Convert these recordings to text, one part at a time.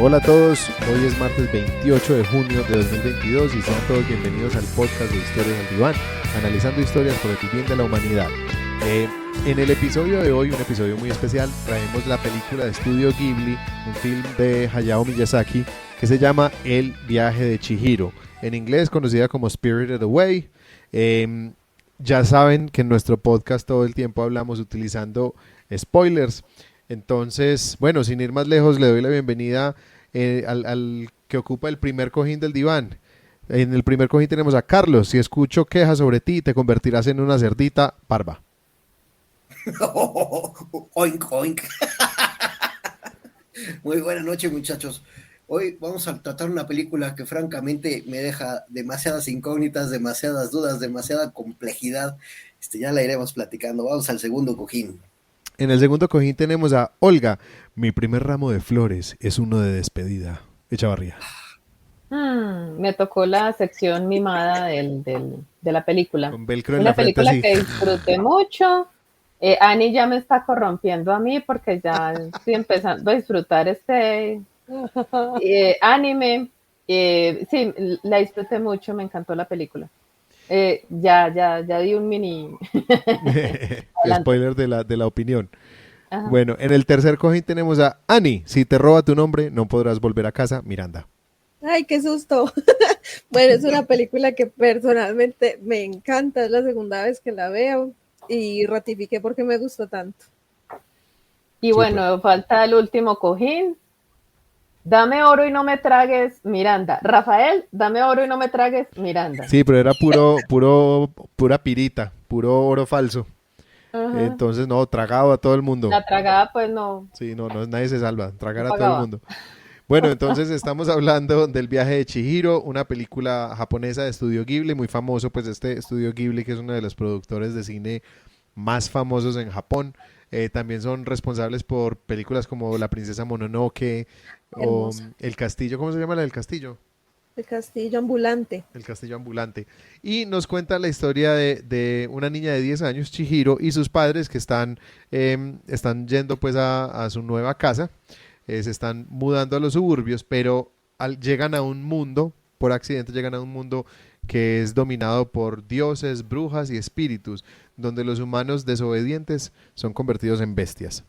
Hola a todos, hoy es martes 28 de junio de 2022 y sean todos bienvenidos al podcast de Historias al Diván, analizando historias por el bien de la humanidad. En el episodio de hoy, un episodio muy especial, traemos la película de Estudio Ghibli, un film de Hayao Miyazaki que se llama El viaje de Chihiro, en inglés conocida como Spirited Away. Ya saben que en nuestro podcast todo el tiempo hablamos utilizando spoilers. Entonces, bueno, sin ir más lejos, le doy la bienvenida al que ocupa el primer cojín del diván. En el primer cojín tenemos a Carlos. Si escucho quejas sobre ti, te convertirás en una cerdita parva. Oink, oink. Muy buenas noches, muchachos. Hoy vamos a tratar una película que francamente me deja demasiadas incógnitas, demasiadas dudas, demasiada complejidad. Ya la iremos platicando. Vamos al segundo cojín. En el segundo cojín tenemos a Olga. Mi primer ramo de flores es uno de despedida. Echavarría. Me tocó la sección mimada de la película. Con velcro en Una la frente película así. que disfruté mucho. Annie ya me está corrompiendo a mí porque ya estoy empezando a disfrutar este anime. Sí, la disfruté mucho, me encantó la película. Ya di un mini spoiler de la opinión. Ajá. Bueno, en el tercer cojín tenemos a Annie. Si te roba tu nombre, no podrás volver a casa. Miranda. Ay, qué susto. Bueno, es una película que personalmente me encanta, es la segunda vez que la veo y ratifiqué por qué me gustó tanto. Y bueno, falta el último cojín. Dame oro y no me tragues, Miranda. Rafael, dame oro y no me tragues, Miranda. Sí, pero era pura pirita, puro oro falso. Ajá. Entonces, no, tragado a todo el mundo. La tragada, pues no. Sí, no, nadie se salva, tragar No a todo el pagaba. mundo. Bueno, entonces estamos hablando del viaje de Chihiro, una película japonesa de Estudio Ghibli, muy famoso, pues este Estudio Ghibli que es uno de los productores de cine más famosos en Japón. También son responsables por películas como La princesa Mononoke o Hermosa. El castillo, ¿cómo se llama la del castillo? El castillo ambulante. El castillo ambulante. Y nos cuenta la historia de una niña de 10 años, Chihiro, y sus padres que están yendo pues a su nueva casa. Se están mudando a los suburbios, pero llegan a un mundo, por accidente llegan a un mundo que es dominado por dioses, brujas y espíritus, donde los humanos desobedientes son convertidos en bestias.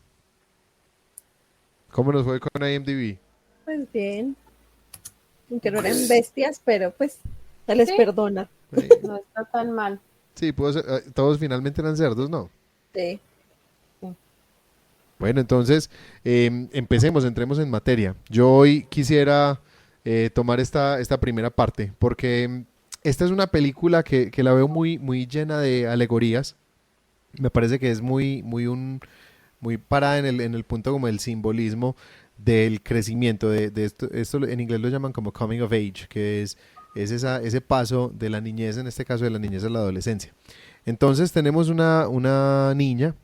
¿Cómo nos fue con IMDb? Pues bien. Aunque no eran bestias, pero pues se les Sí. perdona. No está tan mal. Sí, todos finalmente eran cerdos, ¿no? Sí. Bueno, entonces entremos en materia. Yo hoy quisiera tomar esta primera parte, porque esta es una película que la veo muy llena de alegorías. Me parece que es muy parada en el punto como el simbolismo del crecimiento de esto en inglés lo llaman como coming of age, que es ese paso de la niñez, en este caso de la niñez a la adolescencia. Entonces tenemos una niña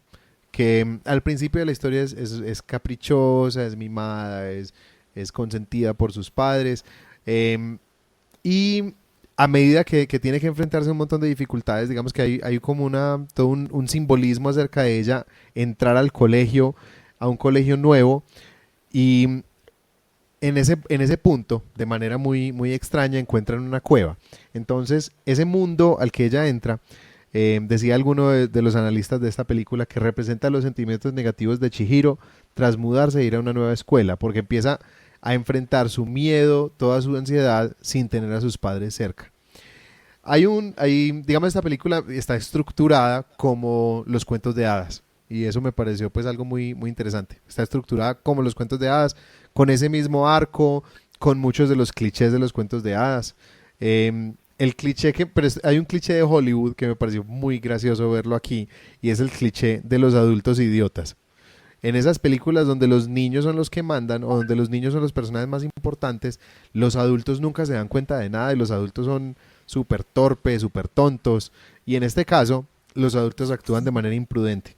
que al principio de la historia es caprichosa, es mimada, es consentida por sus padres, y a medida que tiene que enfrentarse a un montón de dificultades, digamos que hay como todo un simbolismo acerca de ella entrar al colegio, a un colegio nuevo, y en ese punto, de manera muy extraña, encuentran una cueva. Entonces, ese mundo al que ella entra, decía alguno de los analistas de esta película, que representa los sentimientos negativos de Chihiro tras mudarse e ir a una nueva escuela, porque empieza a enfrentar su miedo, toda su ansiedad, sin tener a sus padres cerca. Digamos, esta película está estructurada como los cuentos de hadas, y eso me pareció pues algo muy interesante. Está estructurada como los cuentos de hadas, con ese mismo arco, con muchos de los clichés de los cuentos de hadas. El cliché hay un cliché de Hollywood que me pareció muy gracioso verlo aquí, y es el cliché de los adultos idiotas. En esas películas donde los niños son los que mandan, o donde los niños son los personajes más importantes, los adultos nunca se dan cuenta de nada y los adultos son súper torpes, súper tontos, y en este caso los adultos actúan de manera imprudente.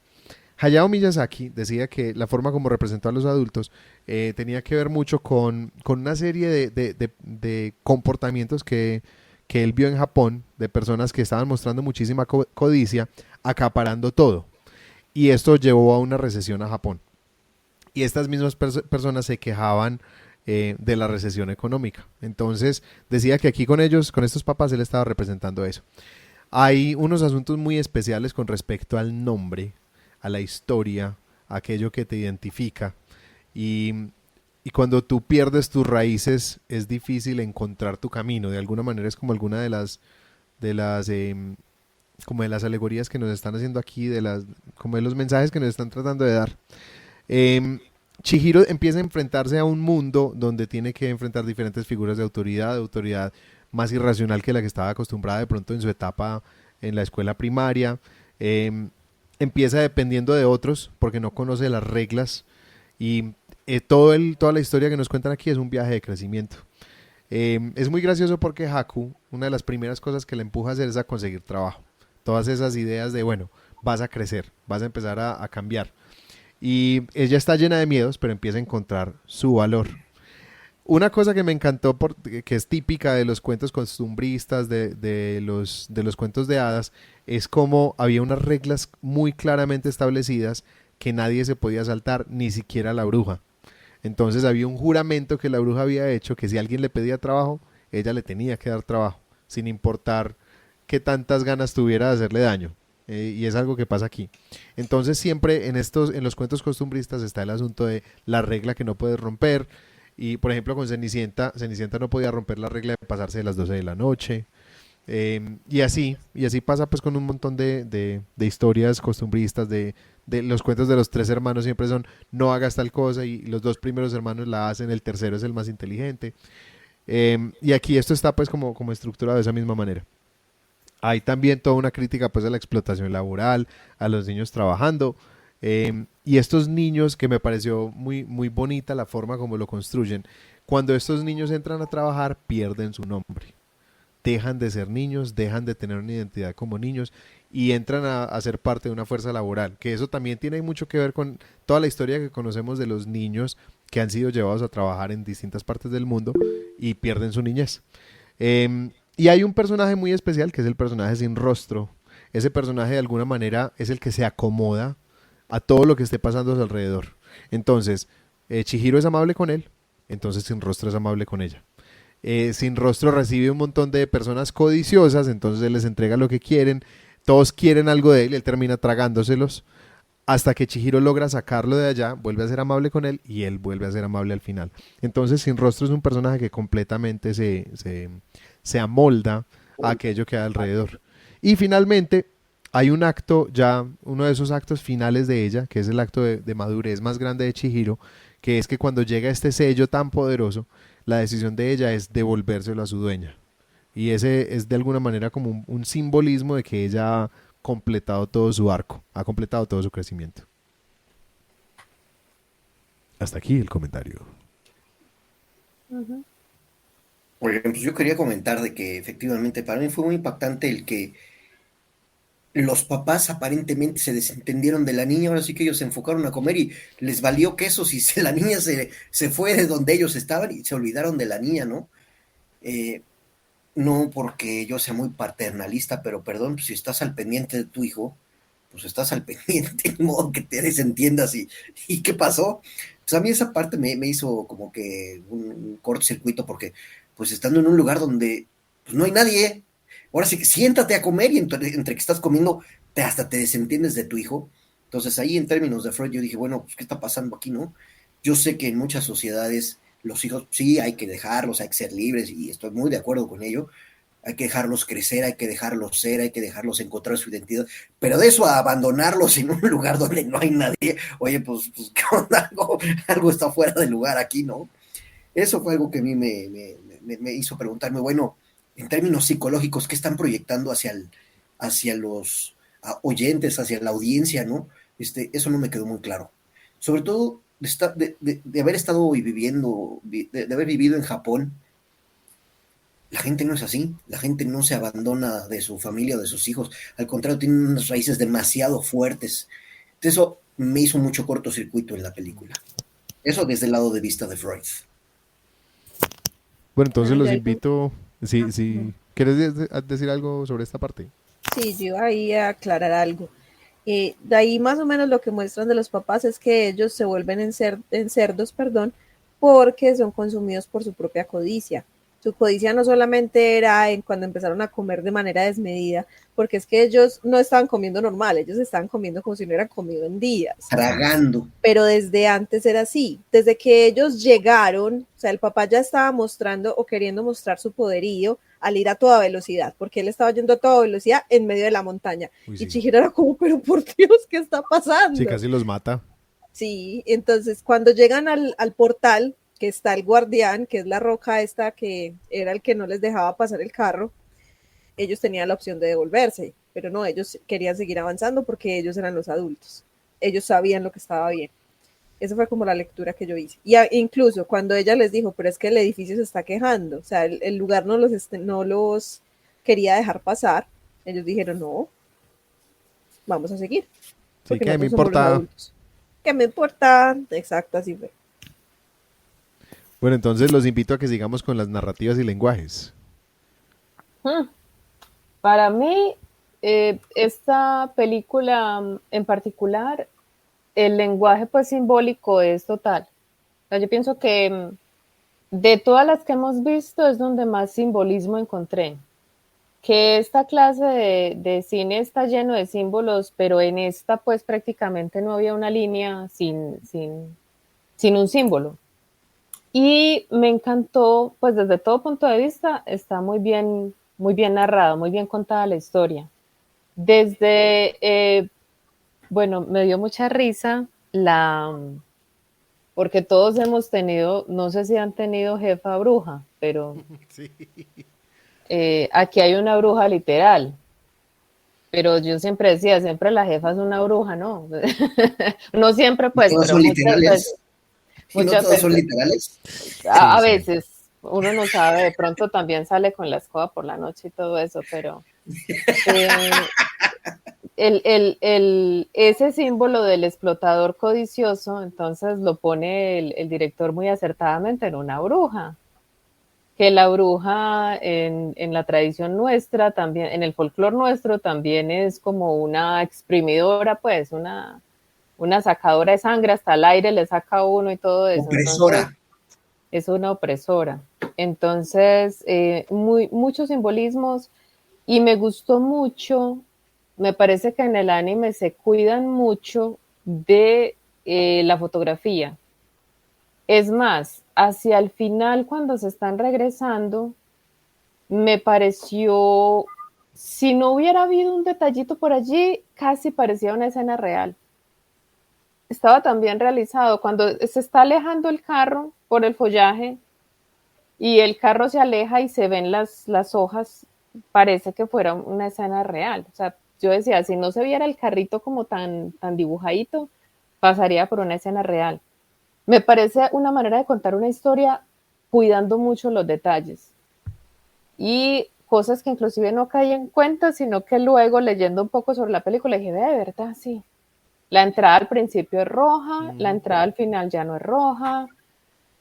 Hayao Miyazaki decía que la forma como representó a los adultos tenía que ver mucho con una serie de comportamientos que él vio en Japón, de personas que estaban mostrando muchísima codicia, acaparando todo. Y esto llevó a una recesión a Japón. Y estas mismas personas se quejaban de la recesión económica. Entonces decía que aquí con ellos, con estos papás, él estaba representando eso. Hay unos asuntos muy especiales con respecto al nombre, a la historia, a aquello que te identifica. Y, y cuando tú pierdes tus raíces es difícil encontrar tu camino. De alguna manera es como alguna de las como de las alegorías que nos están haciendo aquí, como de los mensajes que nos están tratando de dar. Chihiro empieza a enfrentarse a un mundo donde tiene que enfrentar diferentes figuras de autoridad más irracional que la que estaba acostumbrada de pronto en su etapa en la escuela primaria. Empieza dependiendo de otros porque no conoce las reglas y toda la historia que nos cuentan aquí es un viaje de crecimiento. Es muy gracioso porque Haku, una de las primeras cosas que le empuja a hacer es a conseguir trabajo. Todas esas ideas de, bueno, vas a crecer, vas a empezar a cambiar. Y ella está llena de miedos, pero empieza a encontrar su valor. Una cosa que me encantó, que es típica de los cuentos costumbristas, de los cuentos de hadas, es como había unas reglas muy claramente establecidas que nadie se podía saltar, ni siquiera la bruja. Entonces había un juramento que la bruja había hecho, que si alguien le pedía trabajo, ella le tenía que dar trabajo, sin importar qué tantas ganas tuviera de hacerle daño. Y es algo que pasa aquí. Entonces siempre en los cuentos costumbristas está el asunto de la regla que no puedes romper. Y por ejemplo con Cenicienta no podía romper la regla de pasarse de las 12 de la noche. Y así pasa pues con un montón de historias costumbristas, de los cuentos de los tres hermanos siempre son no hagas tal cosa y los dos primeros hermanos la hacen, el tercero es el más inteligente. Y aquí esto está pues como estructurado de esa misma manera. Hay también toda una crítica pues a la explotación laboral, a los niños trabajando, y estos niños que me pareció muy, muy bonita la forma como lo construyen. Cuando estos niños entran a trabajar pierden su nombre, dejan de ser niños, dejan de tener una identidad como niños y entran a ser parte de una fuerza laboral, que eso también tiene mucho que ver con toda la historia que conocemos de los niños que han sido llevados a trabajar en distintas partes del mundo y pierden su niñez. Y hay un personaje muy especial que es el personaje sin rostro. Ese personaje de alguna manera es el que se acomoda a todo lo que esté pasando a su alrededor. Entonces, Chihiro es amable con él, entonces sin rostro es amable con ella. Sin rostro recibe un montón de personas codiciosas, entonces él les entrega lo que quieren, todos quieren algo de él, él termina tragándoselos, hasta que Chihiro logra sacarlo de allá, vuelve a ser amable con él y él vuelve a ser amable al final. Entonces sin rostro es un personaje que completamente se amolda a aquello que hay alrededor. Y finalmente hay un acto, ya uno de esos actos finales de ella, que es el acto de madurez más grande de Chihiro, que es que cuando llega este sello tan poderoso, la decisión de ella es devolvérselo a su dueña. Y ese es de alguna manera como un simbolismo de que ella ha completado todo su arco, ha completado todo su crecimiento. Hasta aquí el comentario. Por ejemplo, yo quería comentar de que efectivamente para mí fue muy impactante el que los papás aparentemente se desentendieron de la niña, ahora sí que ellos se enfocaron a comer y les valió queso si la niña se fue de donde ellos estaban y se olvidaron de la niña, ¿no? No porque yo sea muy paternalista, pero perdón, pues si estás al pendiente de tu hijo, pues estás al pendiente, de modo que te desentiendas y ¿qué pasó? Pues a mí esa parte me hizo como que un cortocircuito porque pues estando en un lugar donde pues no hay nadie, ahora sí que siéntate a comer y entre que estás comiendo hasta te desentiendes de tu hijo. Entonces ahí en términos de Freud yo dije, bueno, pues ¿qué está pasando aquí, no? Yo sé que en muchas sociedades los hijos sí hay que dejarlos, hay que ser libres y estoy muy de acuerdo con ello, hay que dejarlos crecer, hay que dejarlos ser, hay que dejarlos encontrar su identidad, pero de eso a abandonarlos en un lugar donde no hay nadie, oye, pues ¿qué onda? Algo está fuera de lugar aquí, ¿no? Eso fue algo que a mí me hizo preguntarme, bueno, en términos psicológicos, ¿qué están proyectando hacia los oyentes, hacia la audiencia, ¿no? Eso no me quedó muy claro. Sobre todo de haber estado viviendo, de haber vivido en Japón, la gente no es así, la gente no se abandona de su familia o de sus hijos, al contrario, tiene unas raíces demasiado fuertes. Entonces, eso me hizo mucho cortocircuito en la película. Eso desde el lado de vista de Freud. Bueno, entonces los invito, si ¿quieres decir algo sobre esta parte? Sí, yo ahí a aclarar algo. De ahí más o menos lo que muestran de los papás es que ellos se vuelven en cerdos, perdón, porque son consumidos por su propia codicia. Su codicia no solamente era en cuando empezaron a comer de manera desmedida, porque es que ellos no estaban comiendo normal, ellos estaban comiendo como si no hubieran comido en días. Tragando. Pero desde antes era así. Desde que ellos llegaron, o sea, el papá ya estaba mostrando o queriendo mostrar su poderío al ir a toda velocidad, porque él estaba yendo a toda velocidad en medio de la montaña. Uy, Y sí. Chihiro era como, pero por Dios, ¿qué está pasando? Sí, casi los mata. Sí, entonces cuando llegan al portal, que está el guardián, que es la roca esta que era el que no les dejaba pasar el carro, ellos tenían la opción de devolverse, pero no, ellos querían seguir avanzando porque ellos eran los adultos. Ellos sabían lo que estaba bien. Esa fue como la lectura que yo hice. Y incluso cuando ella les dijo, pero es que el edificio se está quejando, o sea, el lugar no los quería dejar pasar, ellos dijeron, no, vamos a seguir. Sí, Porque que me nosotros somos los importa. adultos. ¿Qué me importa? Exacto, así fue. Bueno, entonces los invito a que sigamos con las narrativas y lenguajes. Para mí, esta película en particular, el lenguaje pues simbólico es total. O sea, yo pienso que de todas las que hemos visto es donde más simbolismo encontré. Que esta clase de cine está lleno de símbolos, pero en esta pues prácticamente no había una línea sin un símbolo. Y me encantó, pues desde todo punto de vista, está muy bien narrado, muy bien contada la historia. Desde, bueno, me dio mucha risa porque todos hemos tenido, no sé si han tenido jefa bruja, pero Sí. aquí hay una bruja literal. Pero yo siempre decía, siempre la jefa es una bruja, ¿no? No siempre, Y pues, todos pero son literales. Y no muchas todos son veces, literales. Sí, a sí. veces, uno no sabe, de pronto también sale con la escoba por la noche y todo eso, pero eh, ese símbolo del explotador codicioso, entonces lo pone el director muy acertadamente en una bruja. Que la bruja en la tradición nuestra, también, en el folclore nuestro, también es como una exprimidora, pues, una sacadora de sangre, hasta el aire le saca a uno y todo eso. Entonces, Opresora. es una opresora. Entonces, muchos simbolismos y me gustó mucho, me parece que en el anime se cuidan mucho de la fotografía. Es más, hacia el final, cuando se están regresando, me pareció, si no hubiera habido un detallito por allí, casi parecía una escena real. Estaba tan bien realizado. Cuando se está alejando el carro por el follaje y el carro se aleja y se ven las hojas, parece que fuera una escena real. O sea, yo decía, si no se viera el carrito como tan dibujadito, pasaría por una escena real. Me parece una manera de contar una historia cuidando mucho los detalles. Y cosas que inclusive no caí en cuenta, sino que luego leyendo un poco sobre la película dije, de verdad, sí. La entrada al principio es roja, la entrada al final ya no es roja.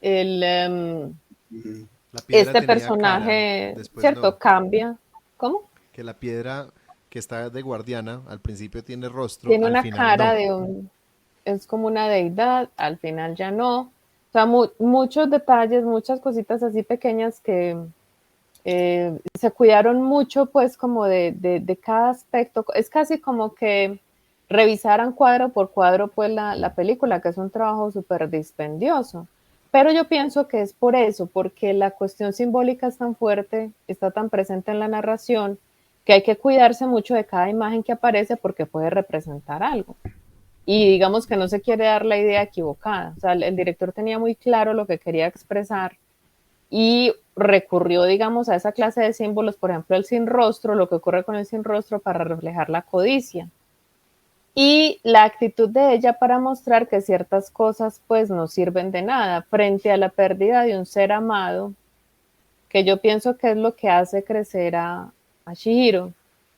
El, La piedra este tenía cara, personaje, después ¿cierto? no. Cambia. ¿Cómo? Que la piedra que está de guardiana al principio tiene rostro, Tiene al una final cara no. de es como una deidad, al final ya no. O sea, muchos detalles, muchas cositas así pequeñas que se cuidaron mucho, pues, como de cada aspecto. Es casi como que revisaran cuadro por cuadro, pues, la película, que es un trabajo súper dispendioso. Pero yo pienso que es por eso, porque la cuestión simbólica es tan fuerte, está tan presente en la narración, que hay que cuidarse mucho de cada imagen que aparece porque puede representar algo. Y digamos que no se quiere dar la idea equivocada. O sea, el director tenía muy claro lo que quería expresar y recurrió, digamos, a esa clase de símbolos, por ejemplo, el sin rostro, lo que ocurre con el sin rostro para reflejar la codicia. Y la actitud de ella para mostrar que ciertas cosas pues no sirven de nada frente a la pérdida de un ser amado, que yo pienso que es lo que hace crecer a Chihiro.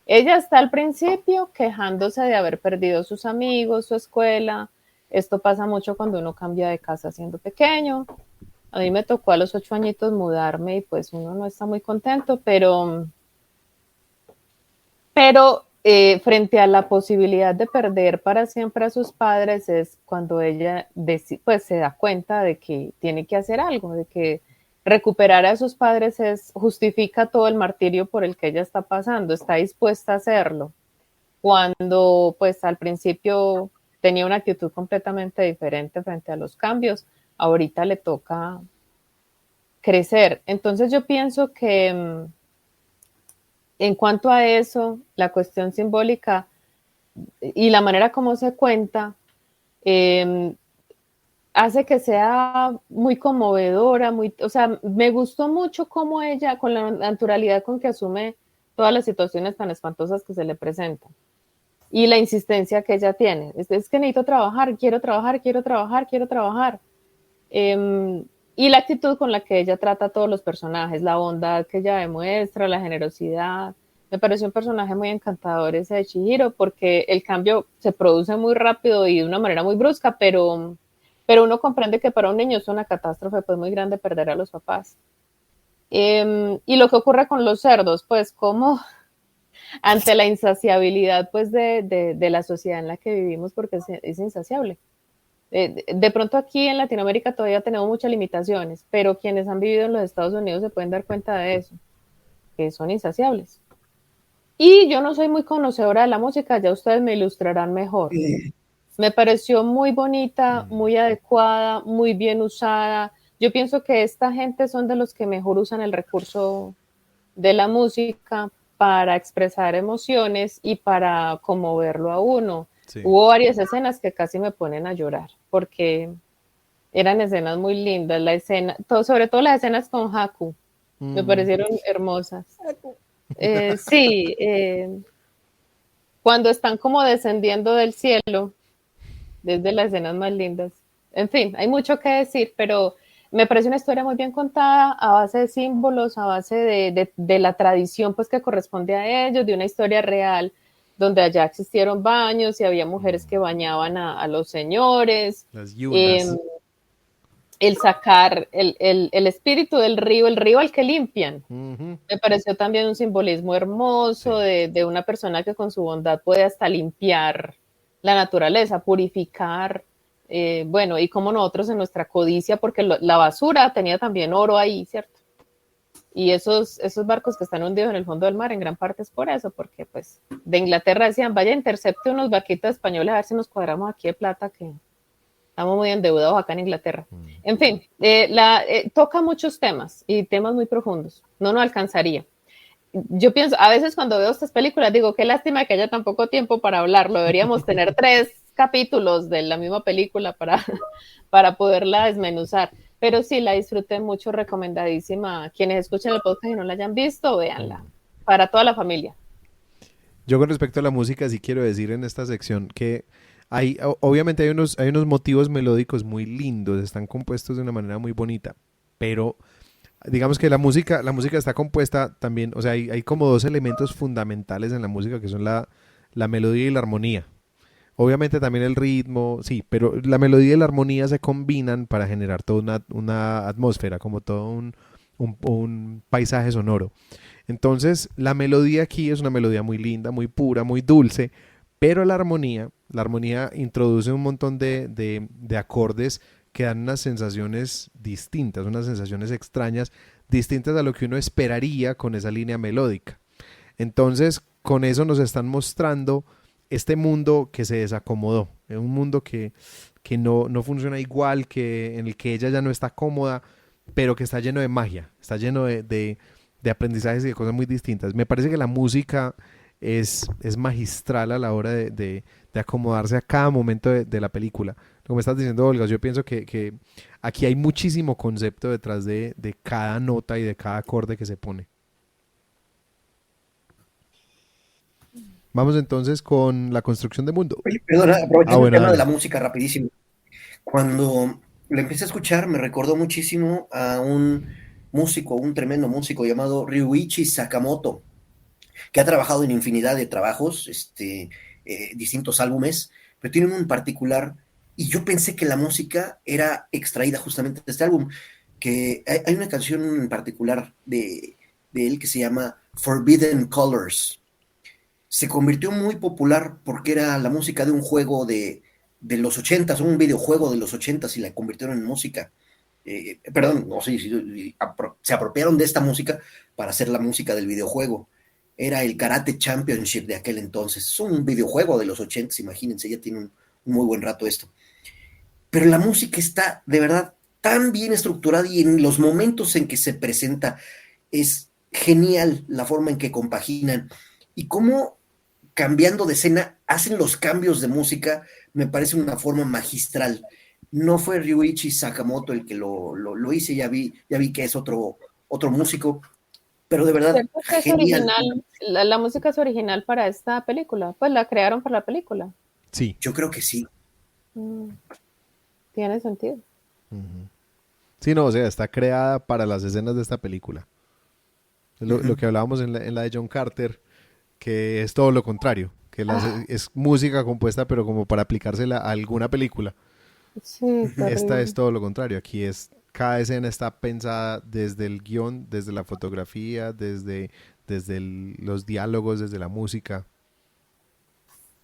Ella está al principio quejándose de haber perdido sus amigos, su escuela. Esto pasa mucho cuando uno cambia de casa siendo pequeño. A mí me tocó a los 8 añitos mudarme y pues uno no está muy contento, pero frente a la posibilidad de perder para siempre a sus padres es cuando ella pues se da cuenta de que tiene que hacer algo, de que recuperar a sus padres justifica todo el martirio por el que ella está pasando, está dispuesta a hacerlo, cuando pues al principio tenía una actitud completamente diferente frente a los cambios, ahorita le toca crecer. Entonces yo pienso que en cuanto a eso, la cuestión simbólica y la manera como se cuenta hace que sea muy conmovedora, o sea, me gustó mucho cómo ella, con la naturalidad con que asume todas las situaciones tan espantosas que se le presentan y la insistencia que ella tiene. Es que necesito trabajar, quiero trabajar, quiero trabajar, quiero trabajar. Y la actitud con la que ella trata a todos los personajes, la bondad que ella demuestra, la generosidad. Me pareció un personaje muy encantador ese de Chihiro, porque el cambio se produce muy rápido y de una manera muy brusca, pero uno comprende que para un niño es una catástrofe pues muy grande perder a los papás. Y lo que ocurre con los cerdos, pues como ante la insaciabilidad pues de la sociedad en la que vivimos, porque es insaciable. De pronto aquí en Latinoamérica todavía tenemos muchas limitaciones, pero quienes han vivido en los Estados Unidos se pueden dar cuenta de eso, que son insaciables. Y yo no soy muy conocedora de la música, ya ustedes me ilustrarán mejor. Me pareció muy bonita, muy adecuada, muy bien usada. Yo pienso que esta gente son de los que mejor usan el recurso de la música para expresar emociones y para conmoverlo a uno. Sí. Hubo varias escenas que casi me ponen a llorar, porque eran escenas muy lindas, la escena, sobre todo las escenas con Haku, me parecieron hermosas. Sí, cuando están como descendiendo del cielo, desde las escenas más lindas. En fin, hay mucho que decir, pero me parece una historia muy bien contada, a base de símbolos, a base de la tradición pues que corresponde a ellos, de una historia real, donde allá existieron baños y había mujeres que bañaban a los señores. Las yunas. El sacar el espíritu del río, el río al que limpian. Me pareció también un simbolismo hermoso de una persona que con su bondad puede hasta limpiar la naturaleza, purificar, bueno, y como nosotros en nuestra codicia, porque la basura tenía también oro ahí, ¿cierto? Y esos barcos que están hundidos en el fondo del mar, en gran parte es por eso, porque pues de Inglaterra decían, vaya, intercepte unos barquitos españoles a ver si nos cuadramos aquí de plata, que estamos muy endeudados acá en Inglaterra. En fin, toca muchos temas y temas muy profundos. No nos alcanzaría. Yo pienso, a veces cuando veo estas películas digo, qué lástima que haya tan poco tiempo para hablarlo. Deberíamos tener 3 capítulos de la misma película para poderla desmenuzar. Pero sí, la disfruté mucho, recomendadísima. Quienes escuchen el podcast y no la hayan visto, véanla. Para toda la familia. Yo con respecto a la música sí quiero decir en esta sección que obviamente hay unos motivos melódicos muy lindos, están compuestos de una manera muy bonita, pero digamos que la música está compuesta también, o sea, hay como 2 elementos fundamentales en la música que son la melodía y la armonía. Obviamente también el ritmo, sí, pero la melodía y la armonía se combinan para generar toda una atmósfera, como todo un paisaje sonoro. Entonces, la melodía aquí es una melodía muy linda, muy pura, muy dulce, pero la armonía introduce un montón de acordes que dan unas sensaciones distintas, unas sensaciones extrañas, distintas a lo que uno esperaría con esa línea melódica. Entonces, con eso nos están mostrando este mundo que se desacomodó, un mundo que no funciona igual, en el que ella ya no está cómoda, pero que está lleno de magia, está lleno de aprendizajes y de cosas muy distintas. Me parece que la música es magistral a la hora de acomodarse a cada momento de la película. Como estás diciendo, Olga, yo pienso que aquí hay muchísimo concepto detrás de cada nota y de cada acorde que se pone. Vamos entonces con la construcción de mundo. Perdona, aprovechando el tema de la música rapidísimo. Cuando lo empecé a escuchar me recordó muchísimo a un tremendo músico llamado Ryuichi Sakamoto, que ha trabajado en infinidad de trabajos, distintos álbumes, pero tiene uno en particular, y yo pensé que la música era extraída justamente de este álbum, que hay una canción en particular de él que se llama Forbidden Colors, se convirtió muy popular porque era la música de un juego de los ochentas, un videojuego de los ochentas y la convirtieron en música. Perdón, no sé, se apropiaron de esta música para hacer la música del videojuego. Era el Karate Championship de aquel entonces. Es un videojuego de los ochentas, imagínense, ya tiene un muy buen rato esto. Pero la música está de verdad tan bien estructurada y en los momentos en que se presenta es genial la forma en que compaginan y cómo cambiando de escena hacen los cambios de música, me parece una forma magistral. No fue Ryuichi Sakamoto el que lo hice, ya vi que es otro músico, pero de verdad, ¿Cierto que es genial. original? La música es original para esta película. Pues la crearon para la película. Sí. Yo creo que sí. Mm, tiene sentido. Ujú. Sí, no, o sea, está creada para las escenas de esta película. Lo que hablábamos en la de John Carter, que es todo lo contrario, que es música compuesta pero como para aplicársela a alguna película. Sí, Esta es terrible. todo lo contrario, aquí es cada escena está pensada desde el guión, desde la fotografía, desde los diálogos, desde la música.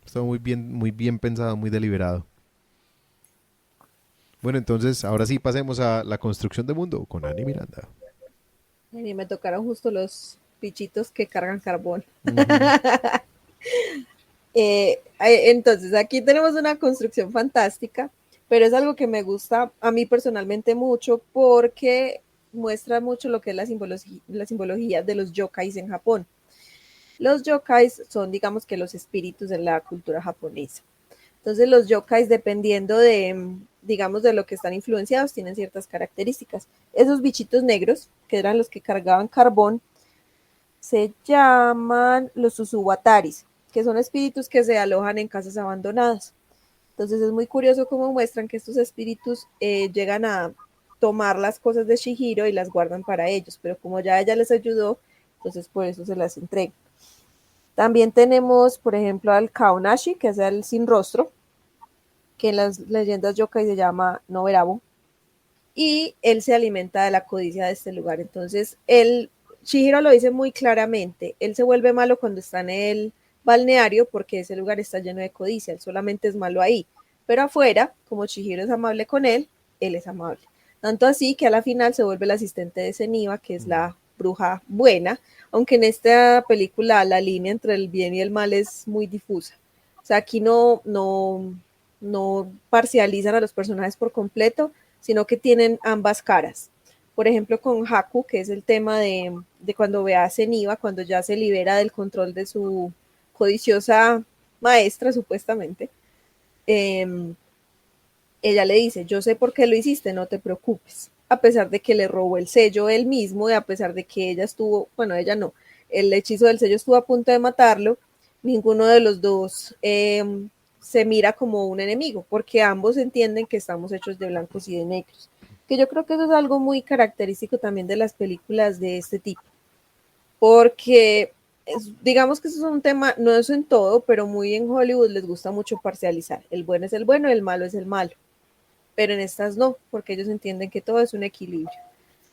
Está muy bien pensado, muy deliberado. Bueno, entonces ahora sí pasemos a la construcción de mundo con Ani Miranda. Y me tocaron justo los bichitos que cargan carbón. Ujú. Entonces, aquí tenemos una construcción fantástica, pero es algo que me gusta a mí personalmente mucho porque muestra mucho lo que es la simbología de los yokais en Japón. Los yokais son, digamos que los espíritus de la cultura japonesa. Entonces, los yokais, dependiendo de, digamos, de lo que están influenciados, tienen ciertas características. Esos bichitos negros, que eran los que cargaban carbón, se llaman los Susuwataris, que son espíritus que se alojan en casas abandonadas. Entonces es muy curioso cómo muestran que estos espíritus llegan a tomar las cosas de Shihiro y las guardan para ellos, pero como ya ella les ayudó, entonces por eso se las entrega. También tenemos, por ejemplo, al Kaonashi, que es el sin rostro, que en las leyendas yokai se llama Noberabo, y él se alimenta de la codicia de este lugar. Entonces, Shihiro lo dice muy claramente, él se vuelve malo cuando está en el balneario porque ese lugar está lleno de codicia, él solamente es malo ahí, pero afuera, como Shihiro es amable con él es amable. Tanto así que a la final se vuelve el asistente de Zeniba, que es la bruja buena, aunque en esta película la línea entre el bien y el mal es muy difusa. O sea, aquí no parcializan a los personajes por completo, sino que tienen ambas caras. Por ejemplo, con Haku, que es el tema de cuando ve a Zeniba, cuando ya se libera del control de su codiciosa maestra, supuestamente, eh, ella le dice, yo sé por qué lo hiciste, no te preocupes. A pesar de que le robó el sello él mismo y a pesar de que ella estuvo, bueno, ella no, el hechizo del sello estuvo a punto de matarlo, ninguno de los dos se mira como un enemigo, porque ambos entienden que estamos hechos de blancos y de negros. Que yo creo que eso es algo muy característico también de las películas de este tipo, porque digamos que eso es un tema, no es en todo, pero muy en Hollywood les gusta mucho parcializar. El bueno es el bueno, el malo es el malo, pero en estas no, porque ellos entienden que todo es un equilibrio.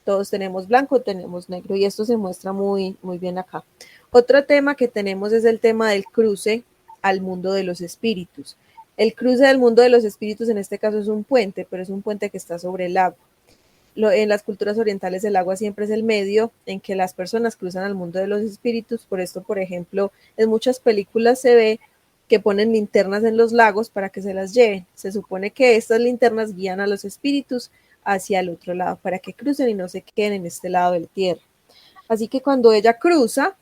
Todos tenemos blanco, tenemos negro, y esto se muestra muy bien acá. Otro tema que tenemos es el tema del cruce al mundo de los espíritus. El cruce del mundo de los espíritus en este caso es un puente, pero es un puente que está sobre el agua. En las culturas orientales el agua siempre es el medio en que las personas cruzan al mundo de los espíritus. Por esto, por ejemplo, en muchas películas se ve que ponen linternas en los lagos para que se las lleven. Se supone que estas linternas guían a los espíritus hacia el otro lado para que crucen y no se queden en este lado de la tierra. Así que cuando ella cruza,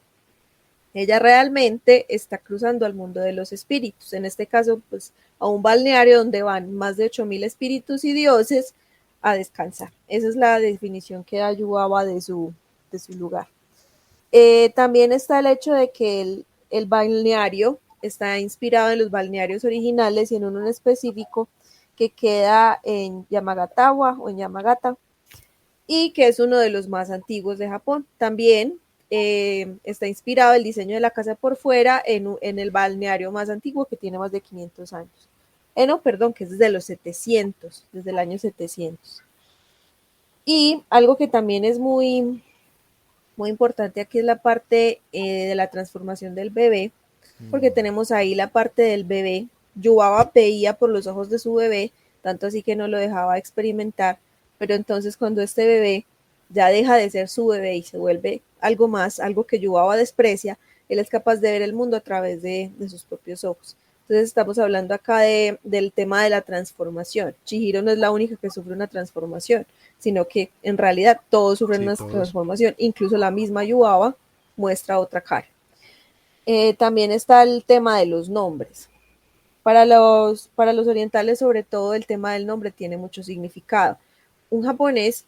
ella realmente está cruzando al mundo de los espíritus. En este caso, pues a un balneario donde van más de 8.000 espíritus y dioses a descansar. Esa es la definición que da Yubaba de su lugar. También está el hecho de que el balneario está inspirado en los balnearios originales y en uno en específico que queda en Yamagatawa o en Yamagata y que es uno de los más antiguos de Japón. También está inspirado el diseño de la casa por fuera en el balneario más antiguo que tiene más de 500 años. No, perdón, que es desde los 700, desde el año 700. Y algo que también es muy importante aquí es la parte de la transformación del bebé, porque tenemos ahí la parte del bebé. Yubaba veía por los ojos de su bebé, tanto así que no lo dejaba experimentar, pero entonces cuando este bebé ya deja de ser su bebé y se vuelve algo más, algo que Yubaba desprecia, él es capaz de ver el mundo a través de sus propios ojos. Entonces estamos hablando acá del tema de la transformación. Chihiro no es la única que sufre una transformación, sino que en realidad todos sufren Sí, una todos. transformación, incluso la misma Yubaba muestra otra cara. También está el tema de los nombres. Para los orientales, sobre todo, el tema del nombre tiene mucho significado. Un japonés,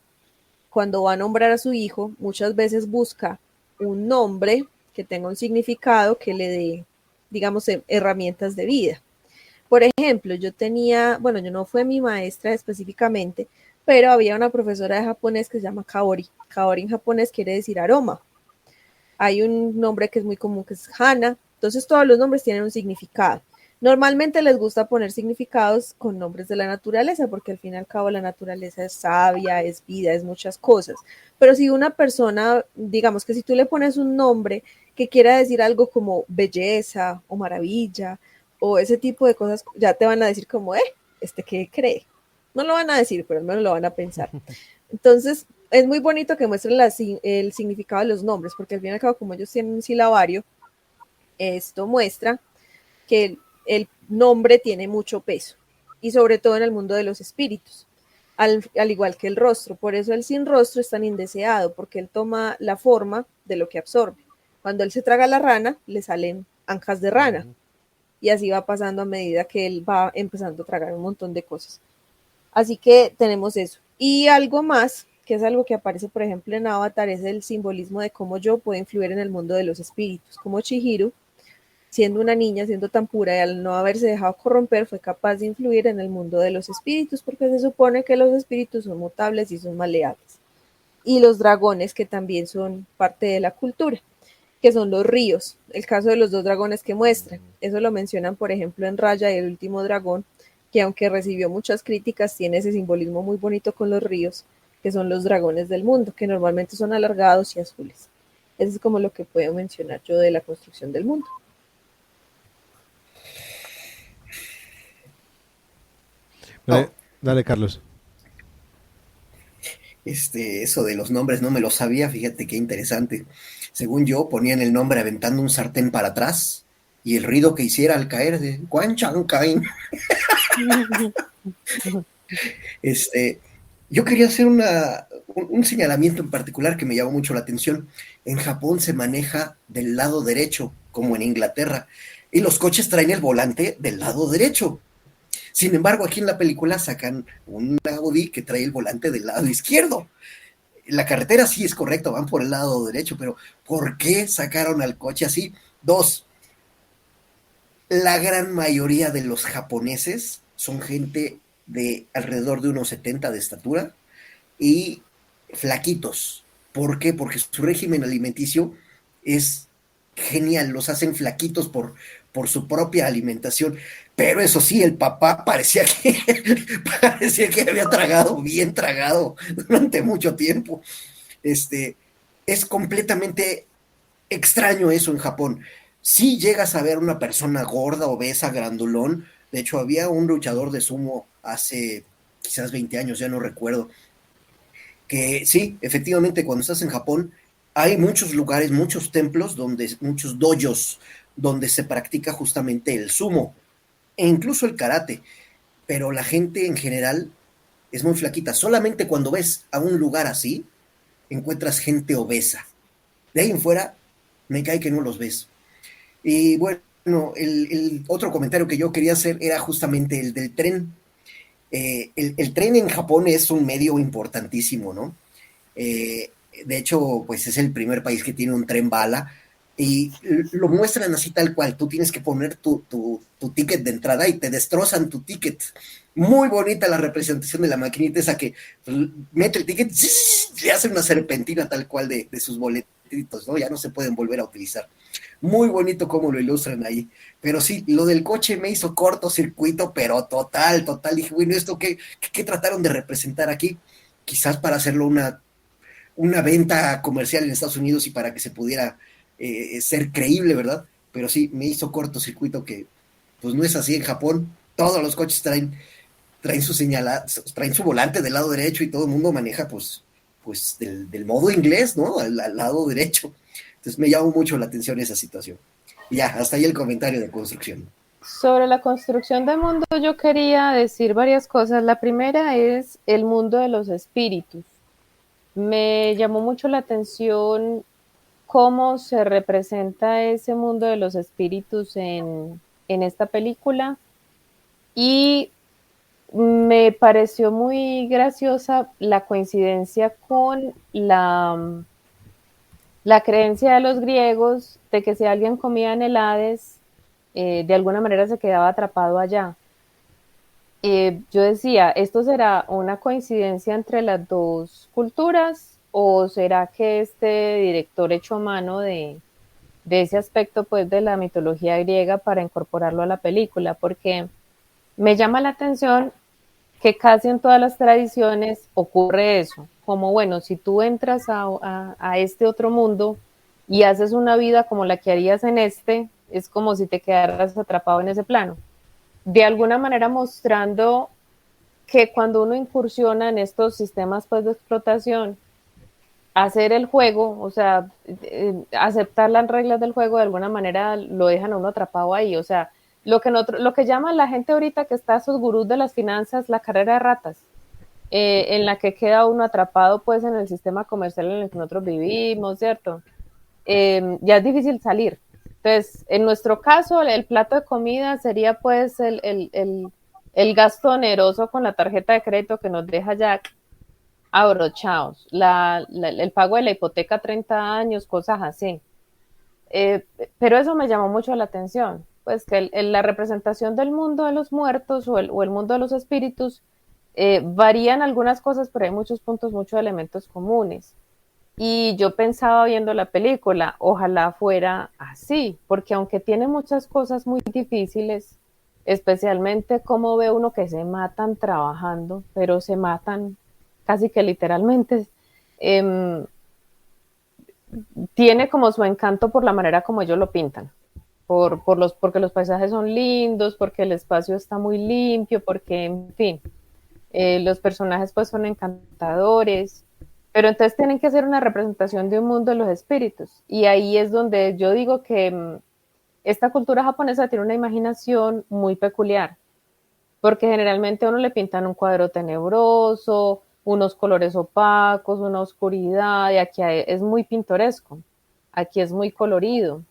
cuando va a nombrar a su hijo, muchas veces busca un nombre que tenga un significado que le dé, digamos, herramientas de vida. Por ejemplo, yo tenía, bueno, yo no fue mi maestra específicamente, pero había una profesora de japonés que se llama Kaori. Kaori en japonés quiere decir aroma. Hay un nombre que es muy común que es Hana. Entonces todos los nombres tienen un significado. Normalmente les gusta poner significados con nombres de la naturaleza, porque al fin y al cabo la naturaleza es sabia, es vida, es muchas cosas. Pero si una persona, digamos que si tú le pones un nombre que quiera decir algo como belleza o maravilla o ese tipo de cosas, ya te van a decir como, ¿este qué cree? No lo van a decir, pero al menos lo van a pensar. Entonces, es muy bonito que muestren el significado de los nombres, porque al fin y al cabo, como ellos tienen un silabario, esto muestra que el nombre tiene mucho peso, y sobre todo en el mundo de los espíritus, al igual que el rostro. Por eso el sin rostro es tan indeseado, porque él toma la forma de lo que absorbe. Cuando él se traga la rana, le salen anjas de rana, y así va pasando a medida que él va empezando a tragar un montón de cosas. Así que tenemos eso. Y algo más, que es algo que aparece, por ejemplo, en Avatar, es el simbolismo de cómo yo puedo influir en el mundo de los espíritus. Como Chihiro, siendo una niña, siendo tan pura y al no haberse dejado corromper, fue capaz de influir en el mundo de los espíritus, porque se supone que los espíritus son mutables y son maleables. Y los dragones, que también son parte de la cultura, que son los ríos. El caso de los dos dragones que muestran. Eso lo mencionan, por ejemplo, en Raya y el último dragón, que aunque recibió muchas críticas, tiene ese simbolismo muy bonito con los ríos, que son los dragones del mundo, que normalmente son alargados y azules. Eso es como lo que puedo mencionar yo de la construcción del mundo. Dale, dale, Carlos. Eso de los nombres no me lo sabía, fíjate qué interesante. Según yo, ponían el nombre aventando un sartén para atrás y el ruido que hiciera al caer de Quan Chan Cain. Yo quería hacer un señalamiento en particular que me llamó mucho la atención. En Japón se maneja del lado derecho, como en Inglaterra, y los coches traen el volante del lado derecho. Sin embargo, aquí en la película sacan un Audi que trae el volante del lado izquierdo. La carretera sí es correcta, van por el lado derecho, pero ¿por qué sacaron al coche así? Dos, la gran mayoría de los japoneses son gente de alrededor de unos 70 de estatura y flaquitos. ¿Por qué? Porque su régimen alimenticio es genial, los hacen flaquitos por su propia alimentación. Pero eso sí, el papá parecía que había tragado, bien tragado durante mucho tiempo. Es completamente extraño eso en Japón. Si llegas a ver una persona gorda, obesa, grandulón, de hecho había un luchador de sumo hace quizás 20 años, ya no recuerdo, que sí, efectivamente cuando estás en Japón hay muchos lugares, muchos templos, muchos dojos, donde se practica justamente el sumo e incluso el karate, pero la gente en general es muy flaquita. Solamente cuando ves a un lugar así, encuentras gente obesa. De ahí en fuera, me cae que no los ves. Y bueno, el otro comentario que yo quería hacer era justamente el del tren. El tren en Japón es un medio importantísimo, ¿no? De hecho, pues es el primer país que tiene un tren bala y lo muestran así tal cual. Tú tienes que poner tu ticket de entrada y te destrozan tu ticket. Muy bonita la representación de la maquinita esa que mete el ticket, le hace una serpentina tal cual de sus boletitos, ¿no? Ya no se pueden volver a utilizar. Muy bonito cómo lo ilustran ahí. Pero sí, lo del coche me hizo cortocircuito, pero total. Dije, bueno, ¿esto qué trataron de representar aquí? Quizás para hacerlo una venta comercial en Estados Unidos y para que se pudiera ser creíble, ¿verdad? pero sí me hizo cortocircuito que pues no es así en Japón. Todos los coches traen traen su volante del lado derecho y todo el mundo maneja pues del modo inglés, ¿no? Al lado derecho. Entonces me llamó mucho la atención esa situación. Y ya, hasta ahí el comentario de construcción. Sobre la construcción del mundo yo quería decir varias cosas. La primera es el mundo de los espíritus. Me llamó mucho la atención cómo se representa ese mundo de los espíritus en esta película y me pareció muy graciosa la coincidencia con la creencia de los griegos de que si alguien comía en el Hades, de alguna manera se quedaba atrapado allá. Yo decía, ¿esto será una coincidencia entre las dos culturas o será que este director echó mano de ese aspecto pues de la mitología griega para incorporarlo a la película? Porque me llama la atención que casi en todas las tradiciones ocurre eso, como bueno, si tú entras a este otro mundo y haces una vida como la que harías en este, es como si te quedaras atrapado en ese plano. De alguna manera mostrando que cuando uno incursiona en estos sistemas pues, de explotación, hacer el juego, o sea, aceptar las reglas del juego de alguna manera lo dejan a uno atrapado ahí, o sea, lo que llama la gente ahorita que está esos gurús de las finanzas, la carrera de ratas, en la que queda uno atrapado pues en el sistema comercial en el que nosotros vivimos, ¿cierto? Ya es difícil salir. Entonces, en nuestro caso, el plato de comida sería pues el gasto oneroso con la tarjeta de crédito que nos deja ya abrochados, el pago de la hipoteca a 30 años, cosas así. Pero eso me llamó mucho la atención, pues que la representación del mundo de los muertos o el mundo de los espíritus varían algunas cosas, pero hay muchos puntos, muchos elementos comunes. Y yo pensaba viendo la película, ojalá fuera así, porque aunque tiene muchas cosas muy difíciles, especialmente cómo ve uno que se matan trabajando, pero se matan casi que literalmente, tiene como su encanto por la manera como ellos lo pintan, porque los paisajes son lindos, porque el espacio está muy limpio, porque, en fin, los personajes pues son encantadores, pero entonces tienen que hacer una representación de un mundo de los espíritus, y ahí es donde yo digo que esta cultura japonesa tiene una imaginación muy peculiar, porque generalmente a uno le pintan un cuadro tenebroso, unos colores opacos, una oscuridad, y aquí es muy pintoresco, aquí es muy colorido,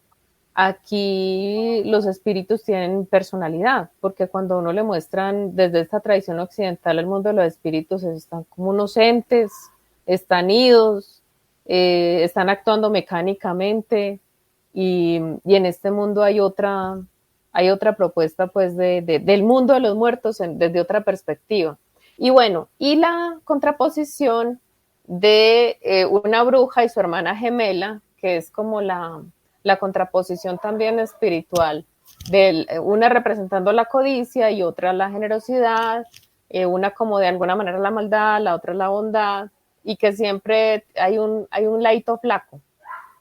aquí los espíritus tienen personalidad, porque cuando uno le muestran desde esta tradición occidental el mundo de los espíritus, están como unos entes, están idos, están actuando mecánicamente, y en este mundo hay otra propuesta pues del mundo de los muertos desde otra perspectiva. Y bueno, y la contraposición de una bruja y su hermana gemela, que es como la contraposición también espiritual, una representando la codicia y otra la generosidad, una como de alguna manera la maldad, la otra la bondad, y que siempre hay un ladito flaco.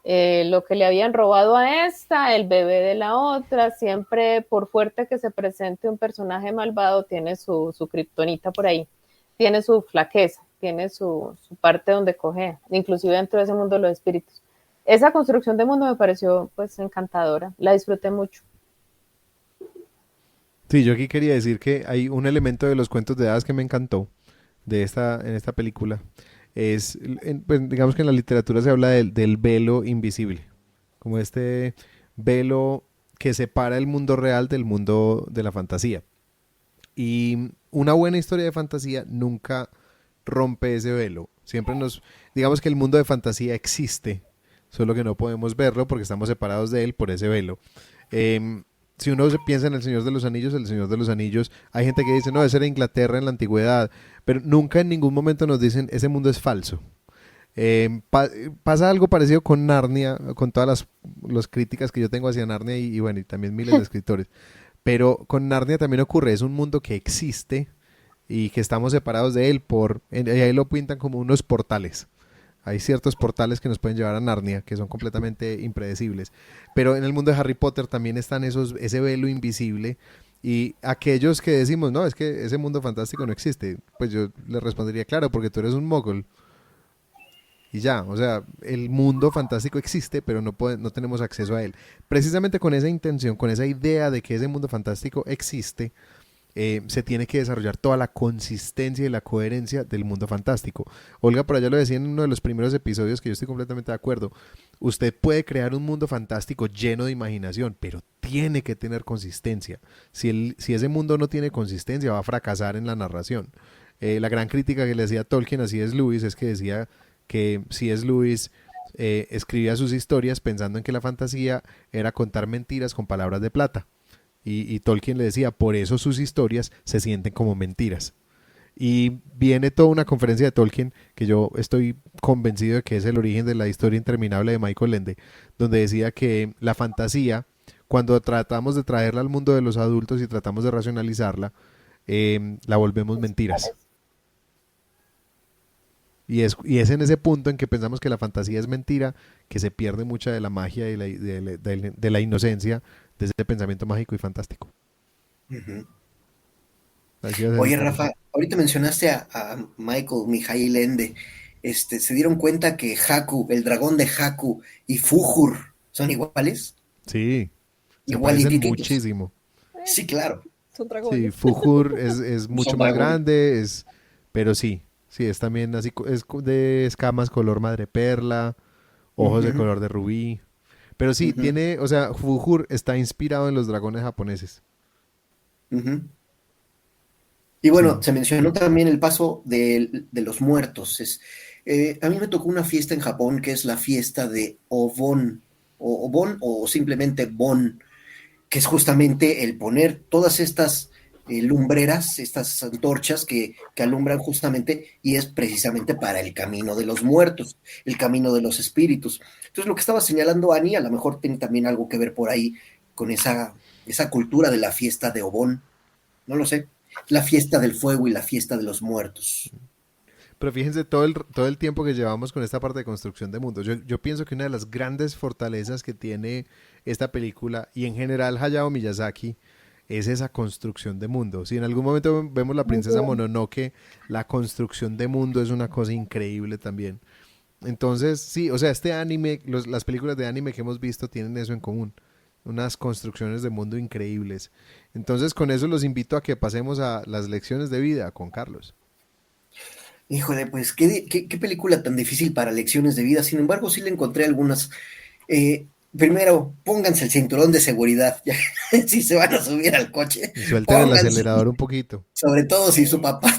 Lo que le habían robado a esta, el bebé de la otra, siempre por fuerte que se presente un personaje malvado, tiene su kriptonita por ahí, tiene su flaqueza, tiene su parte donde coge, inclusive dentro de ese mundo de los espíritus. Esa construcción de mundo me pareció pues encantadora, la disfruté mucho. Sí, yo aquí quería decir que hay un elemento de los cuentos de hadas que me encantó en esta película. Pues, digamos que en la literatura se habla del velo invisible, como este velo que separa el mundo real del mundo de la fantasía. Y una buena historia de fantasía nunca rompe ese velo. Digamos que el mundo de fantasía existe, solo que no podemos verlo porque estamos separados de él por ese velo. Si uno piensa en El Señor de los Anillos, hay gente que dice, no, esa era Inglaterra en la antigüedad, pero nunca en ningún momento nos dicen, ese mundo es falso. Pasa algo parecido con Narnia, con todas las críticas que yo tengo hacia Narnia y bueno, y también miles de escritores. Pero con Narnia también ocurre, es un mundo que existe y que estamos separados de él ahí lo pintan como unos portales Hay ciertos portales que nos pueden llevar a Narnia que son completamente impredecibles. Pero en el mundo de Harry Potter también están ese velo invisible. Y aquellos que decimos, no, es que ese mundo fantástico no existe, pues yo le respondería, claro, porque tú eres un mogul. Y ya, o sea, el mundo fantástico existe, pero no tenemos acceso a él. Precisamente con esa intención, con esa idea de que ese mundo fantástico existe, se tiene que desarrollar toda la consistencia y la coherencia del mundo fantástico. Olga por allá lo decía en uno de los primeros episodios, que yo estoy completamente de acuerdo. Usted puede crear un mundo fantástico lleno de imaginación, pero tiene que tener consistencia. Si ese mundo no tiene consistencia, va a fracasar en la narración. La gran crítica que le hacía Tolkien a C.S. Lewis es que decía que C.S. Lewis escribía sus historias pensando en que la fantasía era contar mentiras con palabras de plata. Y Tolkien le decía, por eso sus historias se sienten como mentiras. Y viene toda una conferencia de Tolkien, que yo estoy convencido de que es el origen de la historia interminable de Michael Ende, donde decía que la fantasía, cuando tratamos de traerla al mundo de los adultos y tratamos de racionalizarla, la volvemos mentiras. Y es en ese punto en que pensamos que la fantasía es mentira, que se pierde mucha de la magia y de la inocencia de ese pensamiento mágico y fantástico. Ujú. Así va a ser Oye, esta cosa. Rafa, ahorita mencionaste a Mijail Ende. ¿Se dieron cuenta que Haku, el dragón de Haku y Fujur son iguales? Sí, se parecen Igualitititos. muchísimo. Sí, claro. Son Sí, dragones. Fujur es mucho Son más dragones. grande, pero sí, es también así, de escamas color madreperla, ojos de Ujú, color de rubí. Pero sí, ujú, o sea, Fujur está inspirado en los dragones japoneses. ujú. Y bueno, Sí, se mencionó también el paso de los muertos. A mí me tocó una fiesta en Japón que es la fiesta de Obon, o Obon o simplemente Bon, que es justamente el poner todas estas lumbreras, estas antorchas que alumbran justamente, y es precisamente para el camino de los muertos, el camino de los espíritus. Entonces, lo que estaba señalando Ani, a lo mejor tiene también algo que ver por ahí con esa cultura de la fiesta de Obón, no lo sé, la fiesta del fuego y la fiesta de los muertos. pero fíjense todo el tiempo que llevamos con esta parte de construcción de mundos. Yo pienso que una de las grandes fortalezas que tiene esta película y en general Hayao Miyazaki es esa construcción de mundo. Si en algún momento vemos La Princesa Mononoke, la construcción de mundo es una cosa increíble también. Entonces, sí, o sea, este anime, las películas de anime que hemos visto tienen eso en común. Unas construcciones de mundo increíbles. Entonces, con eso los invito a que pasemos a las lecciones de vida con Carlos. Híjole, pues qué película tan difícil para lecciones de vida. Sin embargo, sí le encontré algunas. Primero, pónganse el cinturón de seguridad. Ya, si se van a subir al coche, Y suelten el pónganse, acelerador un poquito. sobre todo si su papá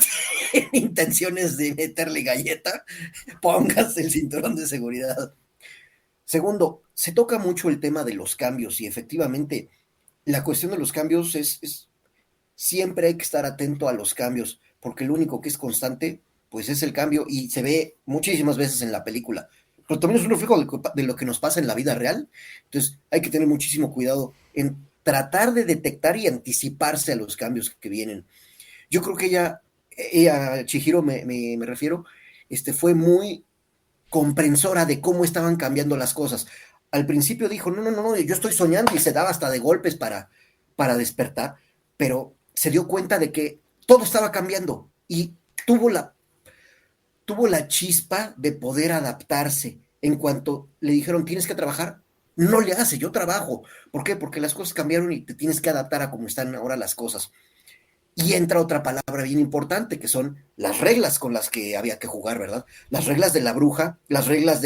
tiene intenciones de meterle galleta, pónganse el cinturón de seguridad. Segundo, se toca mucho el tema de los cambios y efectivamente la cuestión de los cambios siempre hay que estar atento a los cambios, porque lo único que es constante, pues es el cambio y se ve muchísimas veces en la película. Pero también es un reflejo de lo que nos pasa en la vida real. Entonces hay que tener muchísimo cuidado en tratar de detectar y anticiparse a los cambios que vienen. Yo creo que ella Chihiro me refiero, fue muy comprensora de cómo estaban cambiando las cosas. Al principio dijo, no, no, no, yo estoy soñando y se daba hasta de golpes para despertar, pero se dio cuenta de que todo estaba cambiando y tuvo la, tuvo la chispa de poder adaptarse. En cuanto le dijeron, tienes que trabajar, no le hace, yo trabajo. ¿Por qué? Porque las cosas cambiaron y te tienes que adaptar a cómo están ahora las cosas. Y entra otra palabra bien importante, que son las reglas con las que había que jugar, ¿verdad? Las reglas de la bruja, las reglas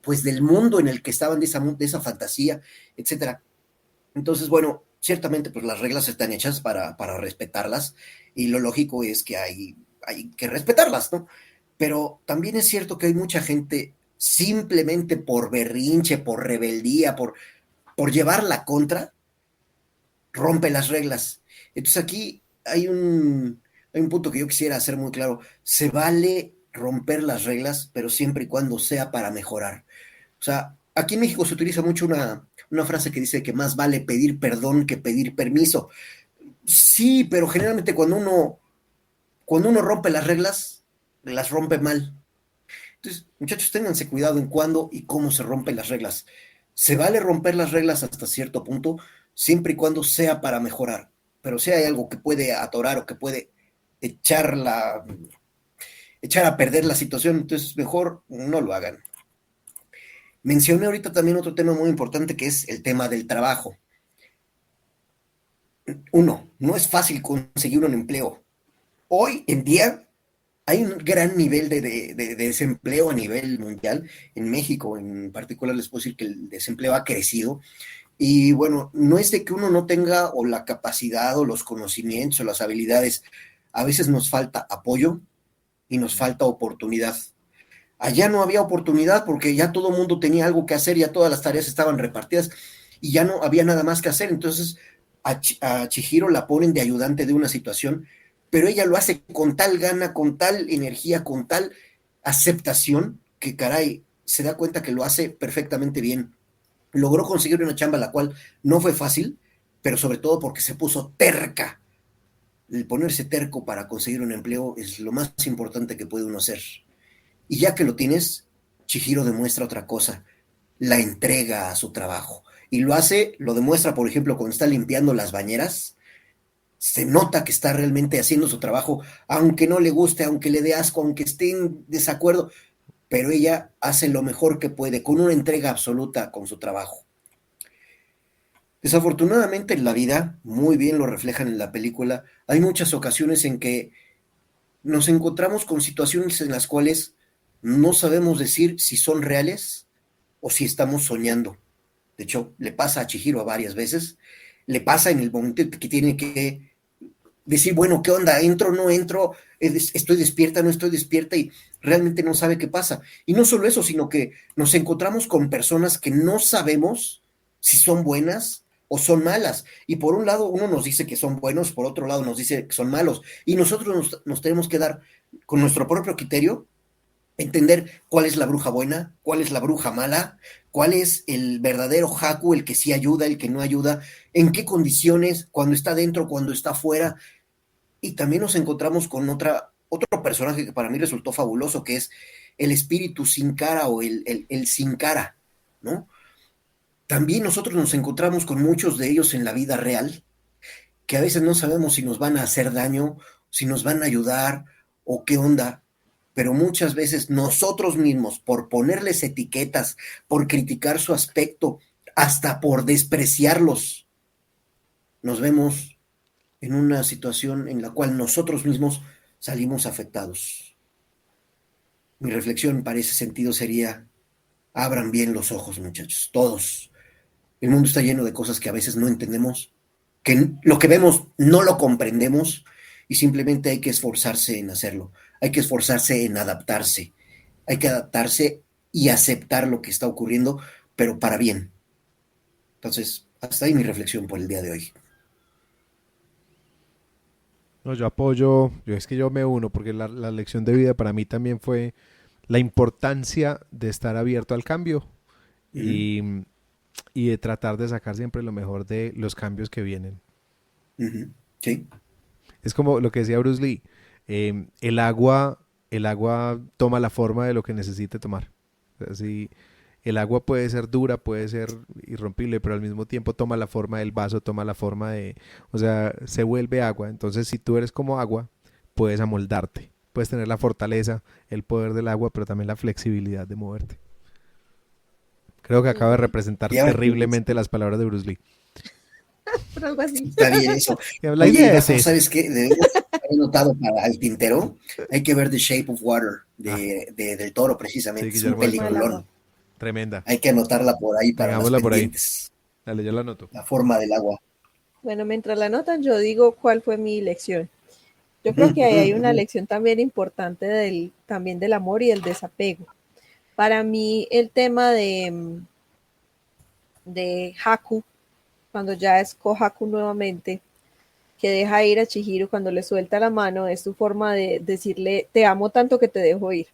pues del mundo en el que estaban, de esa fantasía, etcétera. Entonces, bueno, ciertamente pues las reglas están hechas para respetarlas y lo lógico es que hay que respetarlas, ¿no? Pero también es cierto que hay mucha gente simplemente por berrinche, por rebeldía, por llevar la contra, rompe las reglas. Entonces aquí hay un punto que yo quisiera hacer muy claro. Se vale romper las reglas, pero siempre y cuando sea para mejorar. O sea, aquí en México se utiliza mucho una frase que dice que más vale pedir perdón que pedir permiso. Sí, pero generalmente cuando uno rompe las reglas, las rompe mal. Entonces, muchachos, ténganse cuidado en cuándo y cómo se rompen las reglas. Se vale romper las reglas hasta cierto punto, siempre y cuando sea para mejorar. Pero si hay algo que puede atorar o que puede echar, echar a perder la situación, entonces mejor no lo hagan. Mencioné ahorita también otro tema muy importante que es el tema del trabajo. Uno, no es fácil conseguir un empleo. Hoy en día hay un gran nivel de desempleo a nivel mundial. En México en particular les puedo decir que el desempleo ha crecido. Y bueno, no es de que uno no tenga o la capacidad o los conocimientos o las habilidades. A veces nos falta apoyo y nos falta oportunidad. Allá no había oportunidad porque ya todo el mundo tenía algo que hacer, ya todas las tareas estaban repartidas y ya no había nada más que hacer. Entonces a Chihiro la ponen de ayudante de una situación, pero ella lo hace con tal gana, con tal energía, con tal aceptación, que caray, se da cuenta que lo hace perfectamente bien. Logró conseguir una chamba la cual no fue fácil, pero sobre todo porque se puso terca. El ponerse terco para conseguir un empleo es lo más importante que puede uno hacer. Y ya que lo tienes, Chihiro demuestra otra cosa, la entrega a su trabajo. Y lo hace, lo demuestra, por ejemplo, cuando está limpiando las bañeras, se nota que está realmente haciendo su trabajo, aunque no le guste, aunque le dé asco, aunque esté en desacuerdo, pero ella hace lo mejor que puede, con una entrega absoluta con su trabajo. Desafortunadamente en la vida, muy bien lo reflejan en la película, hay muchas ocasiones en que nos encontramos con situaciones en las cuales no sabemos decir si son reales o si estamos soñando. De hecho, le pasa a Chihiro varias veces, le pasa en el momento que tiene que decir, bueno, ¿qué onda? ¿Entro, no entro? ¿Estoy despierta, no estoy despierta? Y realmente no sabe qué pasa. Y no solo eso, sino que nos encontramos con personas que no sabemos si son buenas o son malas. Y por un lado uno nos dice que son buenos, por otro lado nos dice que son malos. Y nosotros nos tenemos que dar con nuestro propio criterio, entender cuál es la bruja buena, cuál es la bruja mala, cuál es el verdadero Haku, el que sí ayuda, el que no ayuda, en qué condiciones, cuando está dentro, cuando está fuera. Y también nos encontramos con otro personaje que para mí resultó fabuloso, que es el espíritu sin cara o el sin cara, ¿no? También nosotros nos encontramos con muchos de ellos en la vida real, que a veces no sabemos si nos van a hacer daño, si nos van a ayudar o qué onda, pero muchas veces nosotros mismos, por ponerles etiquetas, por criticar su aspecto, hasta por despreciarlos, nos vemos en una situación en la cual nosotros mismos salimos afectados. Mi reflexión para ese sentido sería, abran bien los ojos, muchachos, todos. El mundo está lleno de cosas que a veces no entendemos, que lo que vemos no lo comprendemos y simplemente hay que esforzarse en hacerlo. Hay que esforzarse en adaptarse. Hay que adaptarse y aceptar lo que está ocurriendo, pero para bien. Entonces, hasta ahí mi reflexión por el día de hoy. No, yo apoyo, es que yo me uno, porque la lección de vida para mí también fue la importancia de estar abierto al cambio Uh-huh. y, y de tratar de sacar siempre lo mejor de los cambios que vienen. Uh-huh. Sí. Es como lo que decía Bruce Lee, el agua toma la forma de lo que necesite tomar. O sea, si el agua puede ser dura, puede ser irrompible, pero al mismo tiempo toma la forma del vaso, toma la forma de, o sea, se vuelve agua. Entonces, si tú eres como agua, puedes amoldarte, puedes tener la fortaleza, el poder del agua, pero también la flexibilidad de moverte. Creo que acaba de representar Y ahora que terriblemente las palabras de Bruce Lee. Pero algo así. está bien eso. La Oye, idea es Gafo, esa. ¿sabes qué? Debemos haber notado para el tintero. Hay que ver The Shape of Water Ah, del Toro, sí, precisamente. Es un Guillermo del Forma del Toro. agua. peliculón. Tremenda. Hay que anotarla por ahí para las Tengámosla por ahí. pendientes. Dale, yo la anoto. La forma del agua. Bueno, mientras la anotan, yo digo cuál fue mi lección. Yo creo que ahí hay una lección también importante también del amor y del desapego. Para mí, el tema de Haku, cuando ya es Kohaku nuevamente, que deja ir a Chihiro cuando le suelta la mano, es su forma de decirle, te amo tanto que te dejo ir,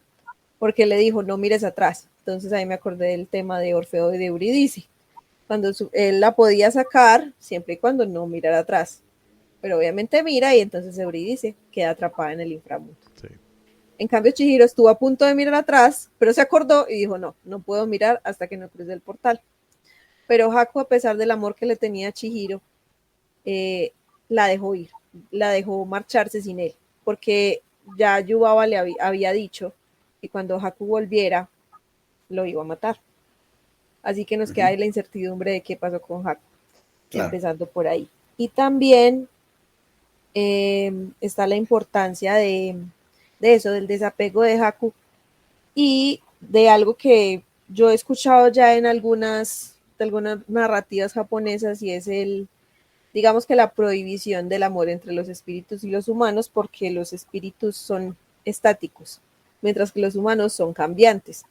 porque le dijo, no mires atrás. Entonces ahí me acordé del tema de Orfeo y de Eurídice, cuando él la podía sacar siempre y cuando no mirara atrás, pero obviamente mira y entonces Eurídice queda atrapada en el inframundo. Sí. En cambio, Chihiro estuvo a punto de mirar atrás, pero se acordó y dijo, no, no puedo mirar hasta que no cruce el portal. Pero Haku, a pesar del amor que le tenía a Chihiro, la dejó ir, la dejó marcharse sin él, porque ya Yubaba le había dicho que cuando Haku volviera, lo iba a matar. Así que nos queda ahí la incertidumbre de qué pasó con Haku, empezando por ahí. Y también está la importancia de eso, del desapego de Haku y de algo que yo he escuchado ya en algunas narrativas japonesas, y es digamos que la prohibición del amor entre los espíritus y los humanos, porque los espíritus son estáticos, mientras que los humanos son cambiantes.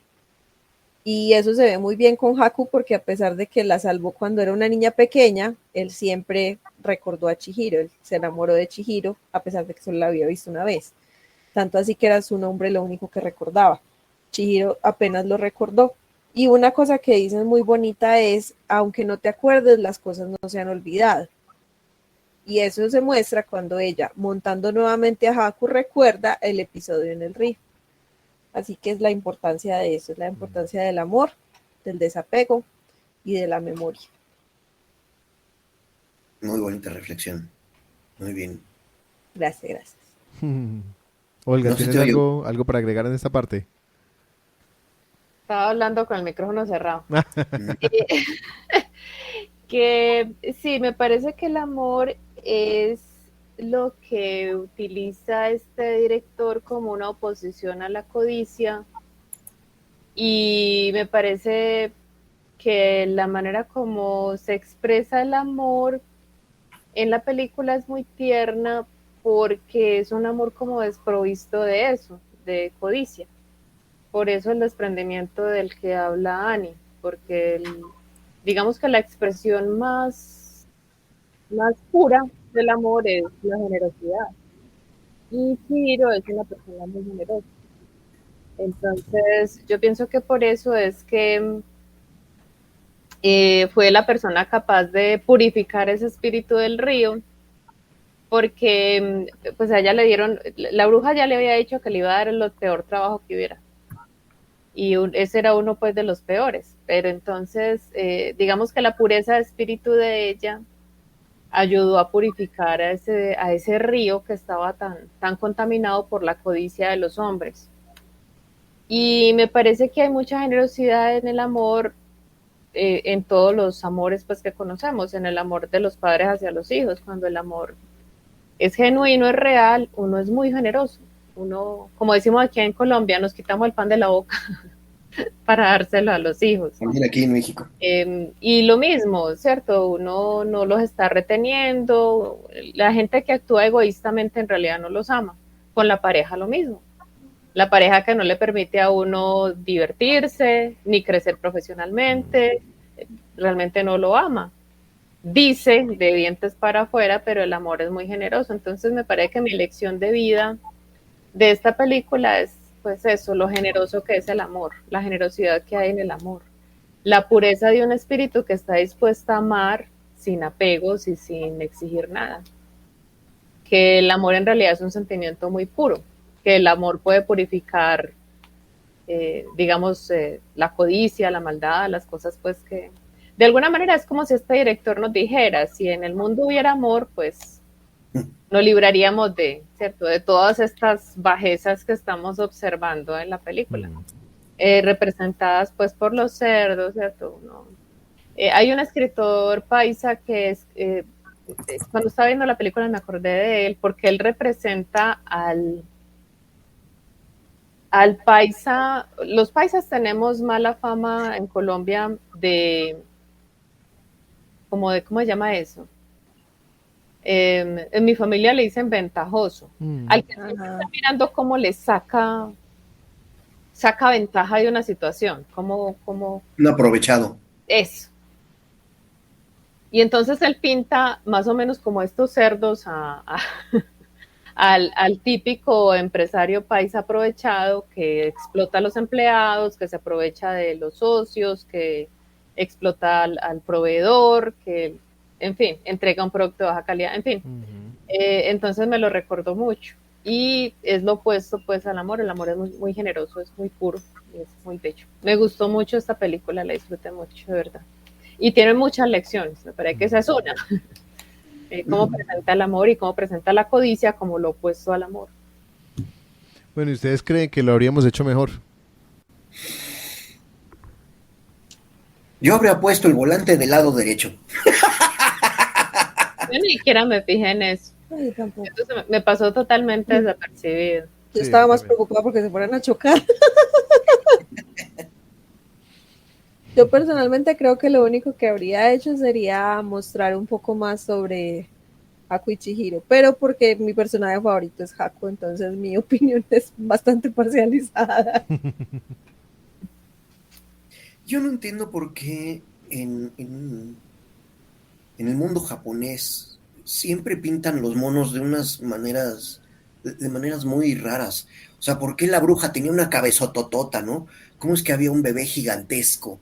Y eso se ve muy bien con Haku, porque a pesar de que la salvó cuando era una niña pequeña, él siempre recordó a Chihiro, él se enamoró de Chihiro, a pesar de que solo la había visto una vez. Tanto así que era su nombre lo único que recordaba. Chihiro apenas lo recordó. Y una cosa que dicen muy bonita es, aunque no te acuerdes, las cosas no se han olvidado. Y eso se muestra cuando ella, montando nuevamente a Haku, recuerda el episodio en el río. Así que es la importancia de eso, es la importancia del amor, del desapego y de la memoria. Muy bonita reflexión. Muy bien. Gracias. Olga, No se ¿tienes te oye. algo para agregar en esta parte? Estaba hablando con el micrófono cerrado. Que sí, me parece que el amor es lo que utiliza este director como una oposición a la codicia, y me parece que la manera como se expresa el amor en la película es muy tierna, porque es un amor como desprovisto de eso, de codicia. Por eso el desprendimiento del que habla Annie, porque digamos que la expresión más pura del amor es la generosidad. Y Chihiro es una persona muy generosa. Entonces, yo pienso que por eso es que fue la persona capaz de purificar ese espíritu del río, porque pues a ella le dieron, la bruja ya le había dicho que le iba a dar el peor trabajo que hubiera. Y ese era uno pues de los peores. Pero entonces, digamos que la pureza de espíritu de ella ayudó a purificar a ese río que estaba tan contaminado por la codicia de los hombres. Y me parece que hay mucha generosidad en el amor, en todos los amores pues que conocemos, en el amor de los padres hacia los hijos. Cuando el amor es genuino, es real, uno es muy generoso. Uno, como decimos aquí en Colombia, nos quitamos el pan de la boca para dárselo a los hijos. También aquí en México. Y lo mismo, ¿cierto? Uno no los está reteniendo. La gente que actúa egoístamente en realidad no los ama. Con la pareja lo mismo. La pareja que no le permite a uno divertirse, ni crecer profesionalmente, realmente no lo ama. Dice de dientes para afuera, pero el amor es muy generoso. Entonces me parece que mi lección de vida de esta película es pues eso, lo generoso que es el amor, la generosidad que hay en el amor, la pureza de un espíritu que está dispuesta a amar sin apegos y sin exigir nada. Que el amor en realidad es un sentimiento muy puro, que el amor puede purificar, digamos, la codicia, la maldad, las cosas pues que... De alguna manera es como si este director nos dijera, si en el mundo hubiera amor, pues nos libraríamos de, ¿cierto?, de todas estas bajezas que estamos observando en la película, representadas pues por los cerdos, ¿cierto? ¿No? Hay un escritor paisa que es, cuando estaba viendo la película me acordé de él, porque él representa al paisa. Los paisas tenemos mala fama en Colombia de ¿cómo se llama eso? En mi familia le dicen ventajoso. Al que está mirando cómo le saca ventaja de una situación, como un aprovechado. Eso. Y entonces él pinta más o menos como estos cerdos al típico empresario paisa aprovechado que explota a los empleados, que se aprovecha de los socios, que explota al proveedor, que, en fin, entrega un producto de baja calidad, en fin. Entonces me lo recordó mucho. y es lo opuesto pues al amor. El amor es muy, muy generoso, es muy puro, es muy bello. Me gustó mucho esta película, la disfruté mucho, de verdad. Y tiene muchas lecciones, me parece que esa es una. Cómo presenta el amor y cómo presenta la codicia como lo opuesto al amor. Bueno, ¿y ustedes creen que lo habríamos hecho mejor? Yo habría puesto el volante del lado derecho. Yo ni siquiera me fijé en eso. Ay, tampoco. Entonces me pasó totalmente desapercibido. Yo Sí, estaba más también. preocupada porque se fueran a chocar. Yo personalmente creo que lo único que habría hecho sería mostrar un poco más sobre Haku y Chihiro, pero porque mi personaje favorito es Haku, entonces mi opinión es bastante parcializada. Yo no entiendo por qué en el mundo japonés siempre pintan los monos de unas maneras, de maneras muy raras. O sea, ¿por qué la bruja tenía una cabezototota, no? ¿Cómo es que había un bebé gigantesco?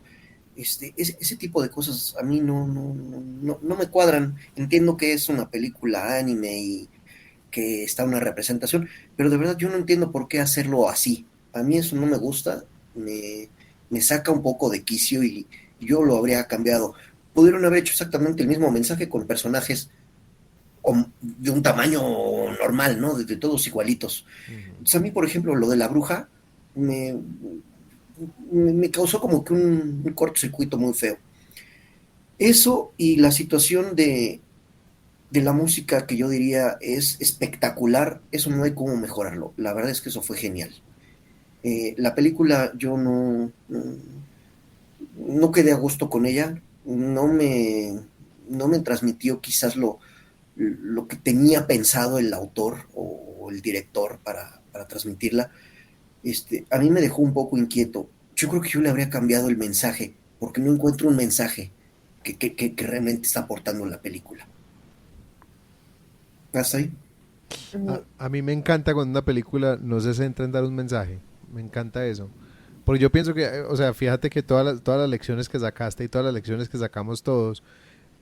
Ese tipo de cosas a mí no me cuadran. Entiendo que es una película anime y que está una representación, pero de verdad yo no entiendo por qué hacerlo así. A mí eso no me gusta, me saca un poco de quicio y yo lo habría cambiado. Pudieron haber hecho exactamente el mismo mensaje con personajes de un tamaño normal, ¿no? De todos igualitos. Entonces a mí, por ejemplo, lo de la bruja me, me causó como que un cortocircuito muy feo. Eso y la situación de la música que yo diría es espectacular, eso no hay cómo mejorarlo. La verdad es que eso fue genial. La película yo no quedé a gusto con ella, no me transmitió quizás lo que tenía pensado el autor o el director para transmitirla. A mí me dejó un poco inquieto. Yo creo que yo le habría cambiado el mensaje, porque no encuentro un mensaje que realmente está aportando la película. ¿Hasta ahí? A mí me encanta cuando una película no se centra en dar un mensaje. Me encanta eso. Porque yo pienso que, o sea, fíjate que todas las lecciones que sacaste y todas las lecciones que sacamos todos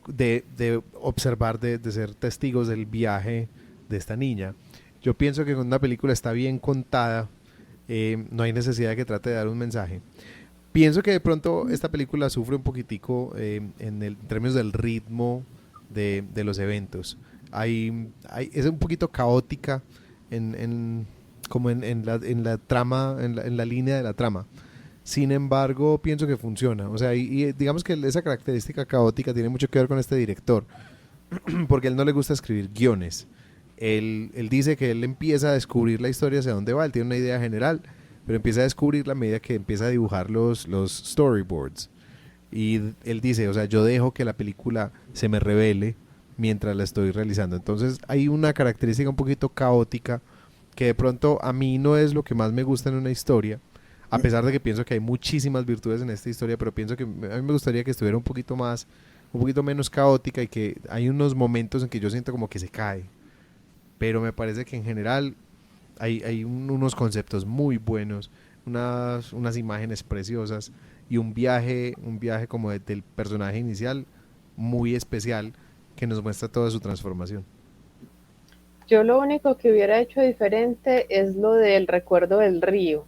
de observar, de ser testigos del viaje de esta niña. Yo pienso que cuando una película está bien contada, no hay necesidad de que trate de dar un mensaje. Pienso que de pronto esta película sufre un poquitico en términos del ritmo de los eventos. Es un poquito caótica como en la trama, en la línea de la trama. Sin embargo, pienso que funciona. O sea, y digamos que esa característica caótica tiene mucho que ver con este director, porque a él no le gusta escribir guiones. Él dice que él empieza a descubrir la historia hacia dónde va, él tiene una idea general, pero empieza a descubrirla a medida que empieza a dibujar los storyboards. Y él dice, o sea, yo dejo que la película se me revele mientras la estoy realizando. Entonces hay una característica un poquito caótica que de pronto a mí no es lo que más me gusta en una historia, a pesar de que pienso que hay muchísimas virtudes en esta historia, pero pienso que a mí me gustaría que estuviera un poquito menos caótica y que hay unos momentos en que yo siento como que se cae. Pero me parece que en general hay unos conceptos muy buenos, unas imágenes preciosas y un viaje como del personaje inicial muy especial que nos muestra toda su transformación. Yo lo único que hubiera hecho diferente es lo del recuerdo del río.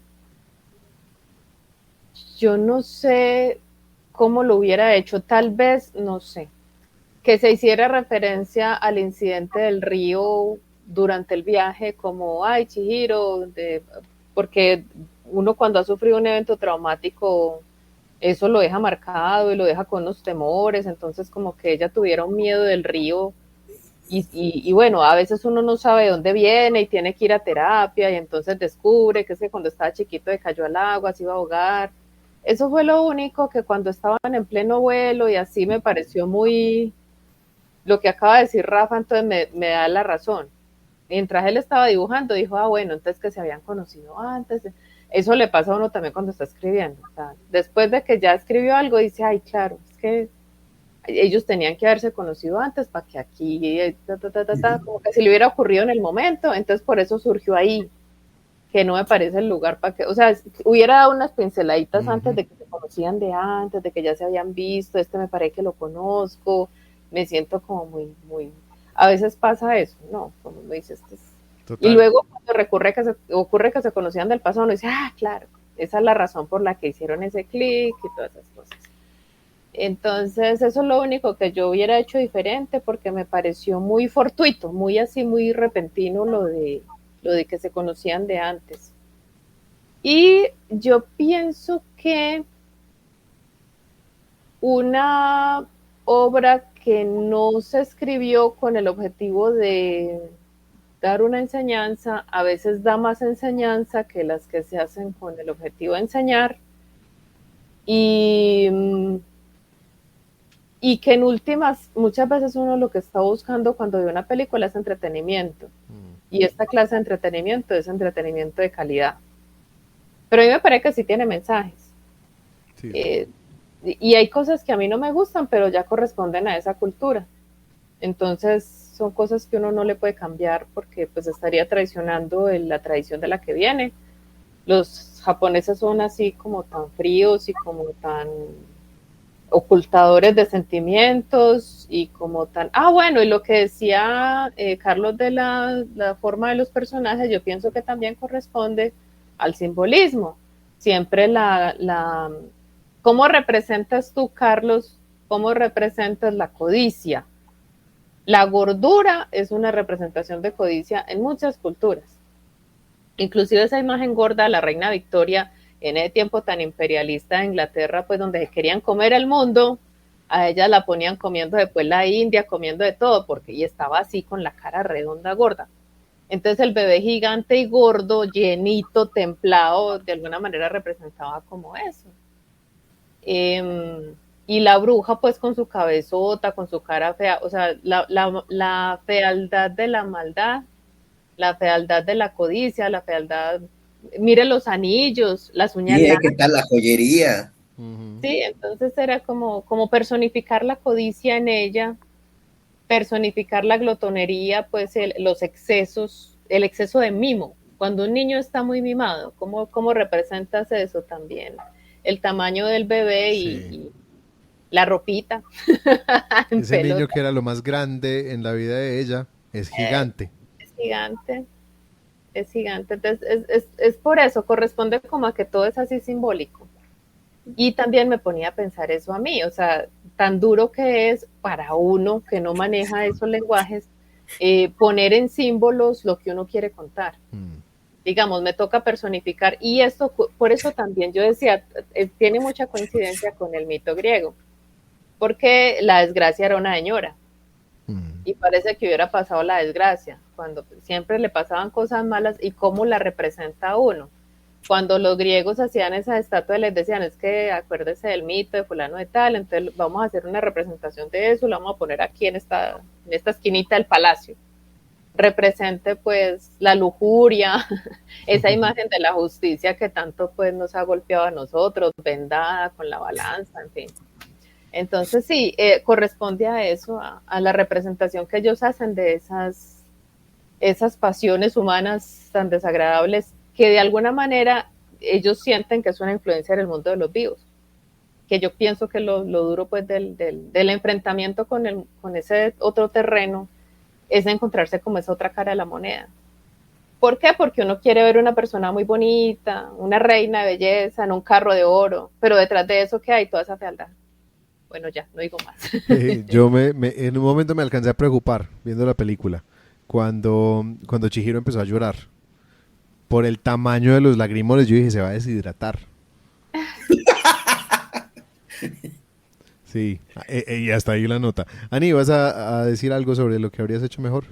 Yo no sé cómo lo hubiera hecho, tal vez, no sé, que se hiciera referencia al incidente del río durante el viaje, como, ay, Chihiro, porque uno cuando ha sufrido un evento traumático, eso lo deja marcado y lo deja con unos temores, entonces como que ella tuviera un miedo del río y bueno, a veces uno no sabe de dónde viene y tiene que ir a terapia y entonces descubre que es que cuando estaba chiquito se cayó al agua, se iba a ahogar. Eso fue lo único que cuando estaban en pleno vuelo y así me pareció muy, lo que acaba de decir Rafa, entonces me da la razón. Mientras él estaba dibujando, dijo, ah, bueno, entonces que se habían conocido antes. Eso le pasa a uno también cuando está escribiendo. O sea, después de que ya escribió algo, dice, ay, claro, es que ellos tenían que haberse conocido antes para que aquí, como que si le hubiera ocurrido en el momento, entonces por eso surgió ahí, que no me parece el lugar para que, o sea, hubiera dado unas pinceladitas antes de que se conocían de antes, de que ya se habían visto, me parece que lo conozco, me siento como muy, muy, a veces pasa eso, ¿no? Como me dices, Total. Y luego cuando ocurre que se conocían del pasado, uno dice, claro, esa es la razón por la que hicieron ese clic y todas esas cosas. Entonces, eso es lo único que yo hubiera hecho diferente porque me pareció muy fortuito, muy así, muy repentino lo de que se conocían de antes. Y yo pienso que una obra que no se escribió con el objetivo de dar una enseñanza, a veces da más enseñanza que las que se hacen con el objetivo de enseñar. Y que en últimas, muchas veces uno lo que está buscando cuando ve una película es entretenimiento. Y esta clase de entretenimiento es entretenimiento de calidad. Pero a mí me parece que sí tiene mensajes. Sí. Y hay cosas que a mí no me gustan, pero ya corresponden a esa cultura. Entonces son cosas que uno no le puede cambiar porque pues estaría traicionando la tradición de la que viene. Los japoneses son así como tan fríos y como tan ocultadores de sentimientos y como tan... bueno, y lo que decía Carlos de la forma de los personajes, yo pienso que también corresponde al simbolismo. Siempre ¿cómo representas tú, Carlos? ¿Cómo representas la codicia? La gordura es una representación de codicia en muchas culturas. Inclusive esa imagen gorda de la reina Victoria en ese tiempo tan imperialista de Inglaterra, pues donde querían comer el mundo, a ella la ponían comiendo después la India, comiendo de todo, y estaba así con la cara redonda, gorda. Entonces el bebé gigante y gordo, llenito, templado, de alguna manera representaba como eso. Y la bruja pues con su cabezota, con su cara fea, o sea, la fealdad de la maldad, la fealdad de la codicia, la fealdad... Mire los anillos, las uñas largas. ¿Qué tal la joyería? Sí, entonces era como personificar la codicia en ella, personificar la glotonería, pues los excesos, el exceso de mimo. Cuando un niño está muy mimado, ¿cómo representas eso también? El tamaño del bebé y la ropita. Ese niño que era lo más grande en la vida de ella es gigante. Es gigante. Es gigante, entonces es por eso, corresponde como a que todo es así simbólico. Y también me ponía a pensar eso a mí, o sea, tan duro que es para uno que no maneja esos lenguajes, poner en símbolos lo que uno quiere contar. Digamos, me toca personificar, y esto, por eso también yo decía, tiene mucha coincidencia con el mito griego, porque la desgracia era una señora. Y parece que hubiera pasado la desgracia, cuando siempre le pasaban cosas malas y cómo la representa uno. Cuando los griegos hacían esa estatua, les decían, es que acuérdese del mito de fulano de tal, entonces vamos a hacer una representación de eso, la vamos a poner aquí en esta esquinita del palacio. Represente pues la lujuria, esa imagen de la justicia que tanto pues nos ha golpeado a nosotros, vendada con la balanza, en fin. Entonces sí, corresponde a eso, a la representación que ellos hacen de esas pasiones humanas tan desagradables que de alguna manera ellos sienten que es una influencia en el mundo de los vivos. Que yo pienso que lo duro pues del enfrentamiento con ese otro terreno es encontrarse como esa otra cara de la moneda. ¿Por qué? Porque uno quiere ver una persona muy bonita, una reina de belleza, en un carro de oro, pero detrás de eso, ¿qué hay? Toda esa fealdad. Bueno, ya, no digo más. Yo en un momento me alcancé a preocupar viendo la película, cuando Chihiro empezó a llorar. Por el tamaño de los lagrimones, yo dije, se va a deshidratar. Sí, y hasta ahí la nota. Ani, ¿vas a decir algo sobre lo que habrías hecho mejor?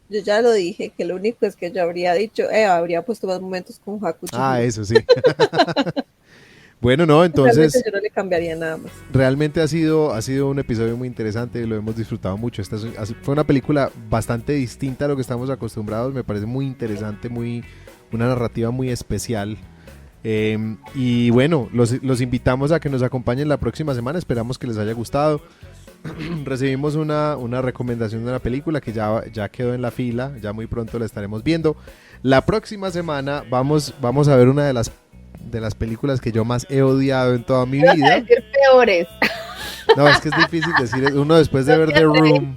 Yo ya lo dije, que lo único es que yo habría dicho, habría puesto más momentos con Haku Chihiro. Eso sí. Bueno, no, entonces... Realmente yo no le cambiaría nada más. Realmente ha sido un episodio muy interesante, lo hemos disfrutado mucho. Fue una película bastante distinta a lo que estamos acostumbrados, me parece muy interesante, una narrativa muy especial. Y bueno, los invitamos a que nos acompañen la próxima semana, esperamos que les haya gustado. Recibimos una recomendación de una película que ya quedó en la fila, ya muy pronto la estaremos viendo. La próxima semana vamos a ver una de las películas que yo más he odiado en toda mi vida. Vas a decir peores. No, es que es difícil decir. Uno después de ver The Room,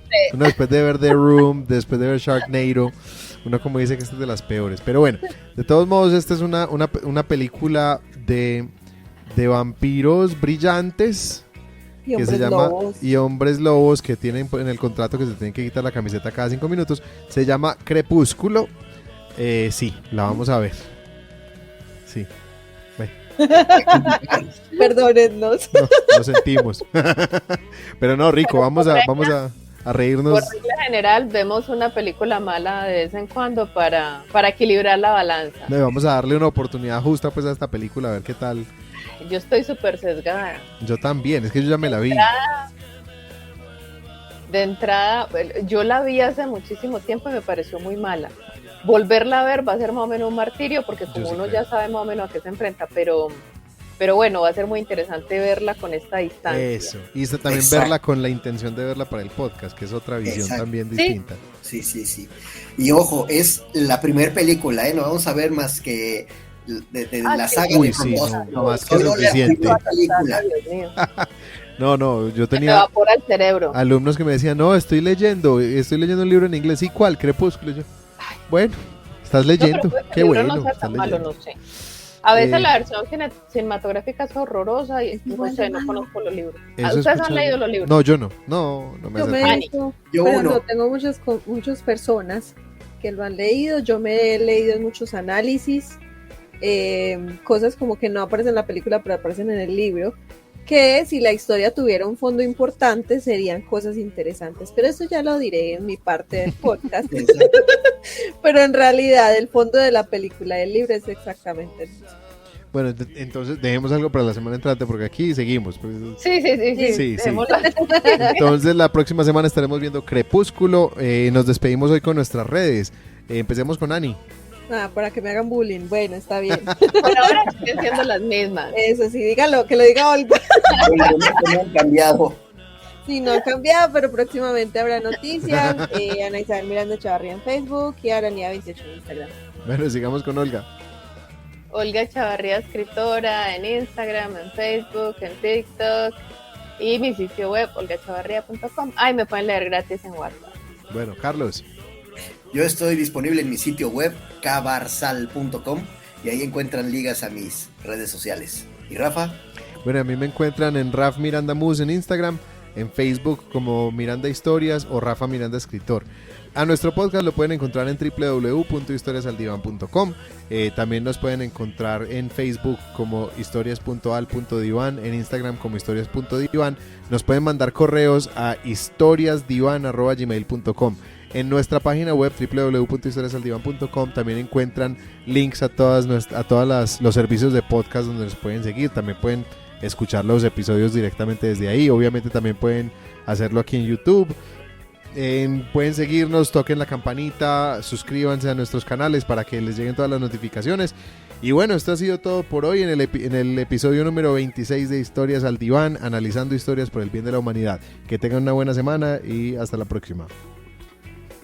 después de ver Sharknado, uno como dice que esta es de las peores. Pero bueno, de todos modos, esta es una película de vampiros brillantes Y que se hombres llama lobos. y hombres lobos que tienen en el contrato que se tienen que quitar la camiseta cada 5 minutos. Se llama Crepúsculo. Sí, la vamos a ver. Sí. Perdónennos. No, lo sentimos. Pero no, Rico, vamos a reírnos. Por regla general, vemos una película mala de vez en cuando para equilibrar la balanza. No, vamos a darle una oportunidad justa pues a esta película, a ver qué tal. Yo estoy súper sesgada. Yo también, es que yo ya me la vi. De entrada, yo la vi hace muchísimo tiempo y me pareció muy mala. Volverla a ver va a ser más o menos un martirio porque como Yo sí uno creo. ya sabe más o menos a qué se enfrenta, pero bueno, va a ser muy interesante verla con esta distancia. Eso. Y también Exacto. verla con la intención de verla para el podcast, que es otra visión Exacto. también Sí. distinta. Sí. Y ojo, es la primer película, no vamos a ver más que de la sí. saga Uy, de sí, Frontón. no, más que Solo la suficiente. primera película. Dios mío, No, yo se me tenía evapora el cerebro. alumnos que me decían, no, estoy leyendo un libro en inglés. ¿Y cuál? Crepúsculo. Y yo, bueno, estás No, leyendo. pero puede que Qué el libro bueno. no sea estás tan malo, leyendo. no sé. A veces Eh, la versión cinematográfica es horrorosa y Es no igual sé, de no malo. conozco los libros. Eso ¿Ustedes escuché. han leído los libros? No, yo no me Yo me acerqué. he visto, Yo pero uno. no, tengo muchas personas que lo han leído. Yo me he leído en muchos análisis, cosas como que no aparecen en la película, pero aparecen en el libro. Que si la historia tuviera un fondo importante, serían cosas interesantes. Pero eso ya lo diré en mi parte del podcast. Exacto. Pero en realidad, el fondo de la película y el libro es exactamente el mismo. Bueno, entonces dejemos algo para la semana entrante porque aquí seguimos. Pues. Sí. Sí. Dejémoslo. Entonces la próxima semana estaremos viendo Crepúsculo. Nos despedimos hoy con nuestras redes. Empecemos con Ani. Ah, para que me hagan bullying. Bueno, está bien. Por ahora siguen siendo las mismas. Eso sí, dígalo, que lo diga Olga. No han cambiado. Sí, no ha cambiado, pero próximamente habrá noticias. Ana Isabel Miranda Chavarría en Facebook y Aranía 28 en Instagram. Bueno, sigamos con Olga. Olga Chavarría, escritora, en Instagram, en Facebook, en TikTok y mi sitio web, olgachavarría.com. Ay, me pueden leer gratis en WhatsApp. Bueno, Carlos. Yo estoy disponible en mi sitio web, cabarsal.com, y ahí encuentran ligas a mis redes sociales. ¿Y Rafa? Bueno, a mí me encuentran en Raf Miranda Mus en Instagram, en Facebook como Miranda Historias o Rafa Miranda Escritor. A nuestro podcast lo pueden encontrar en www.historiasaldivan.com. También nos pueden encontrar en Facebook como historias.al.divan, en Instagram como historias.divan. Nos pueden mandar correos a historiasdivan@gmail.com. En nuestra página web www.historiasaldivan.com también encuentran links a todos los servicios de podcast donde nos pueden seguir. También pueden escuchar los episodios directamente desde ahí. Obviamente también pueden hacerlo aquí en YouTube. Pueden seguirnos, toquen la campanita, suscríbanse a nuestros canales para que les lleguen todas las notificaciones. Y bueno, esto ha sido todo por hoy en el episodio número 26 de Historias al Diván, analizando historias por el bien de la humanidad. Que tengan una buena semana y hasta la próxima.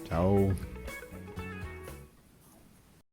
Chao.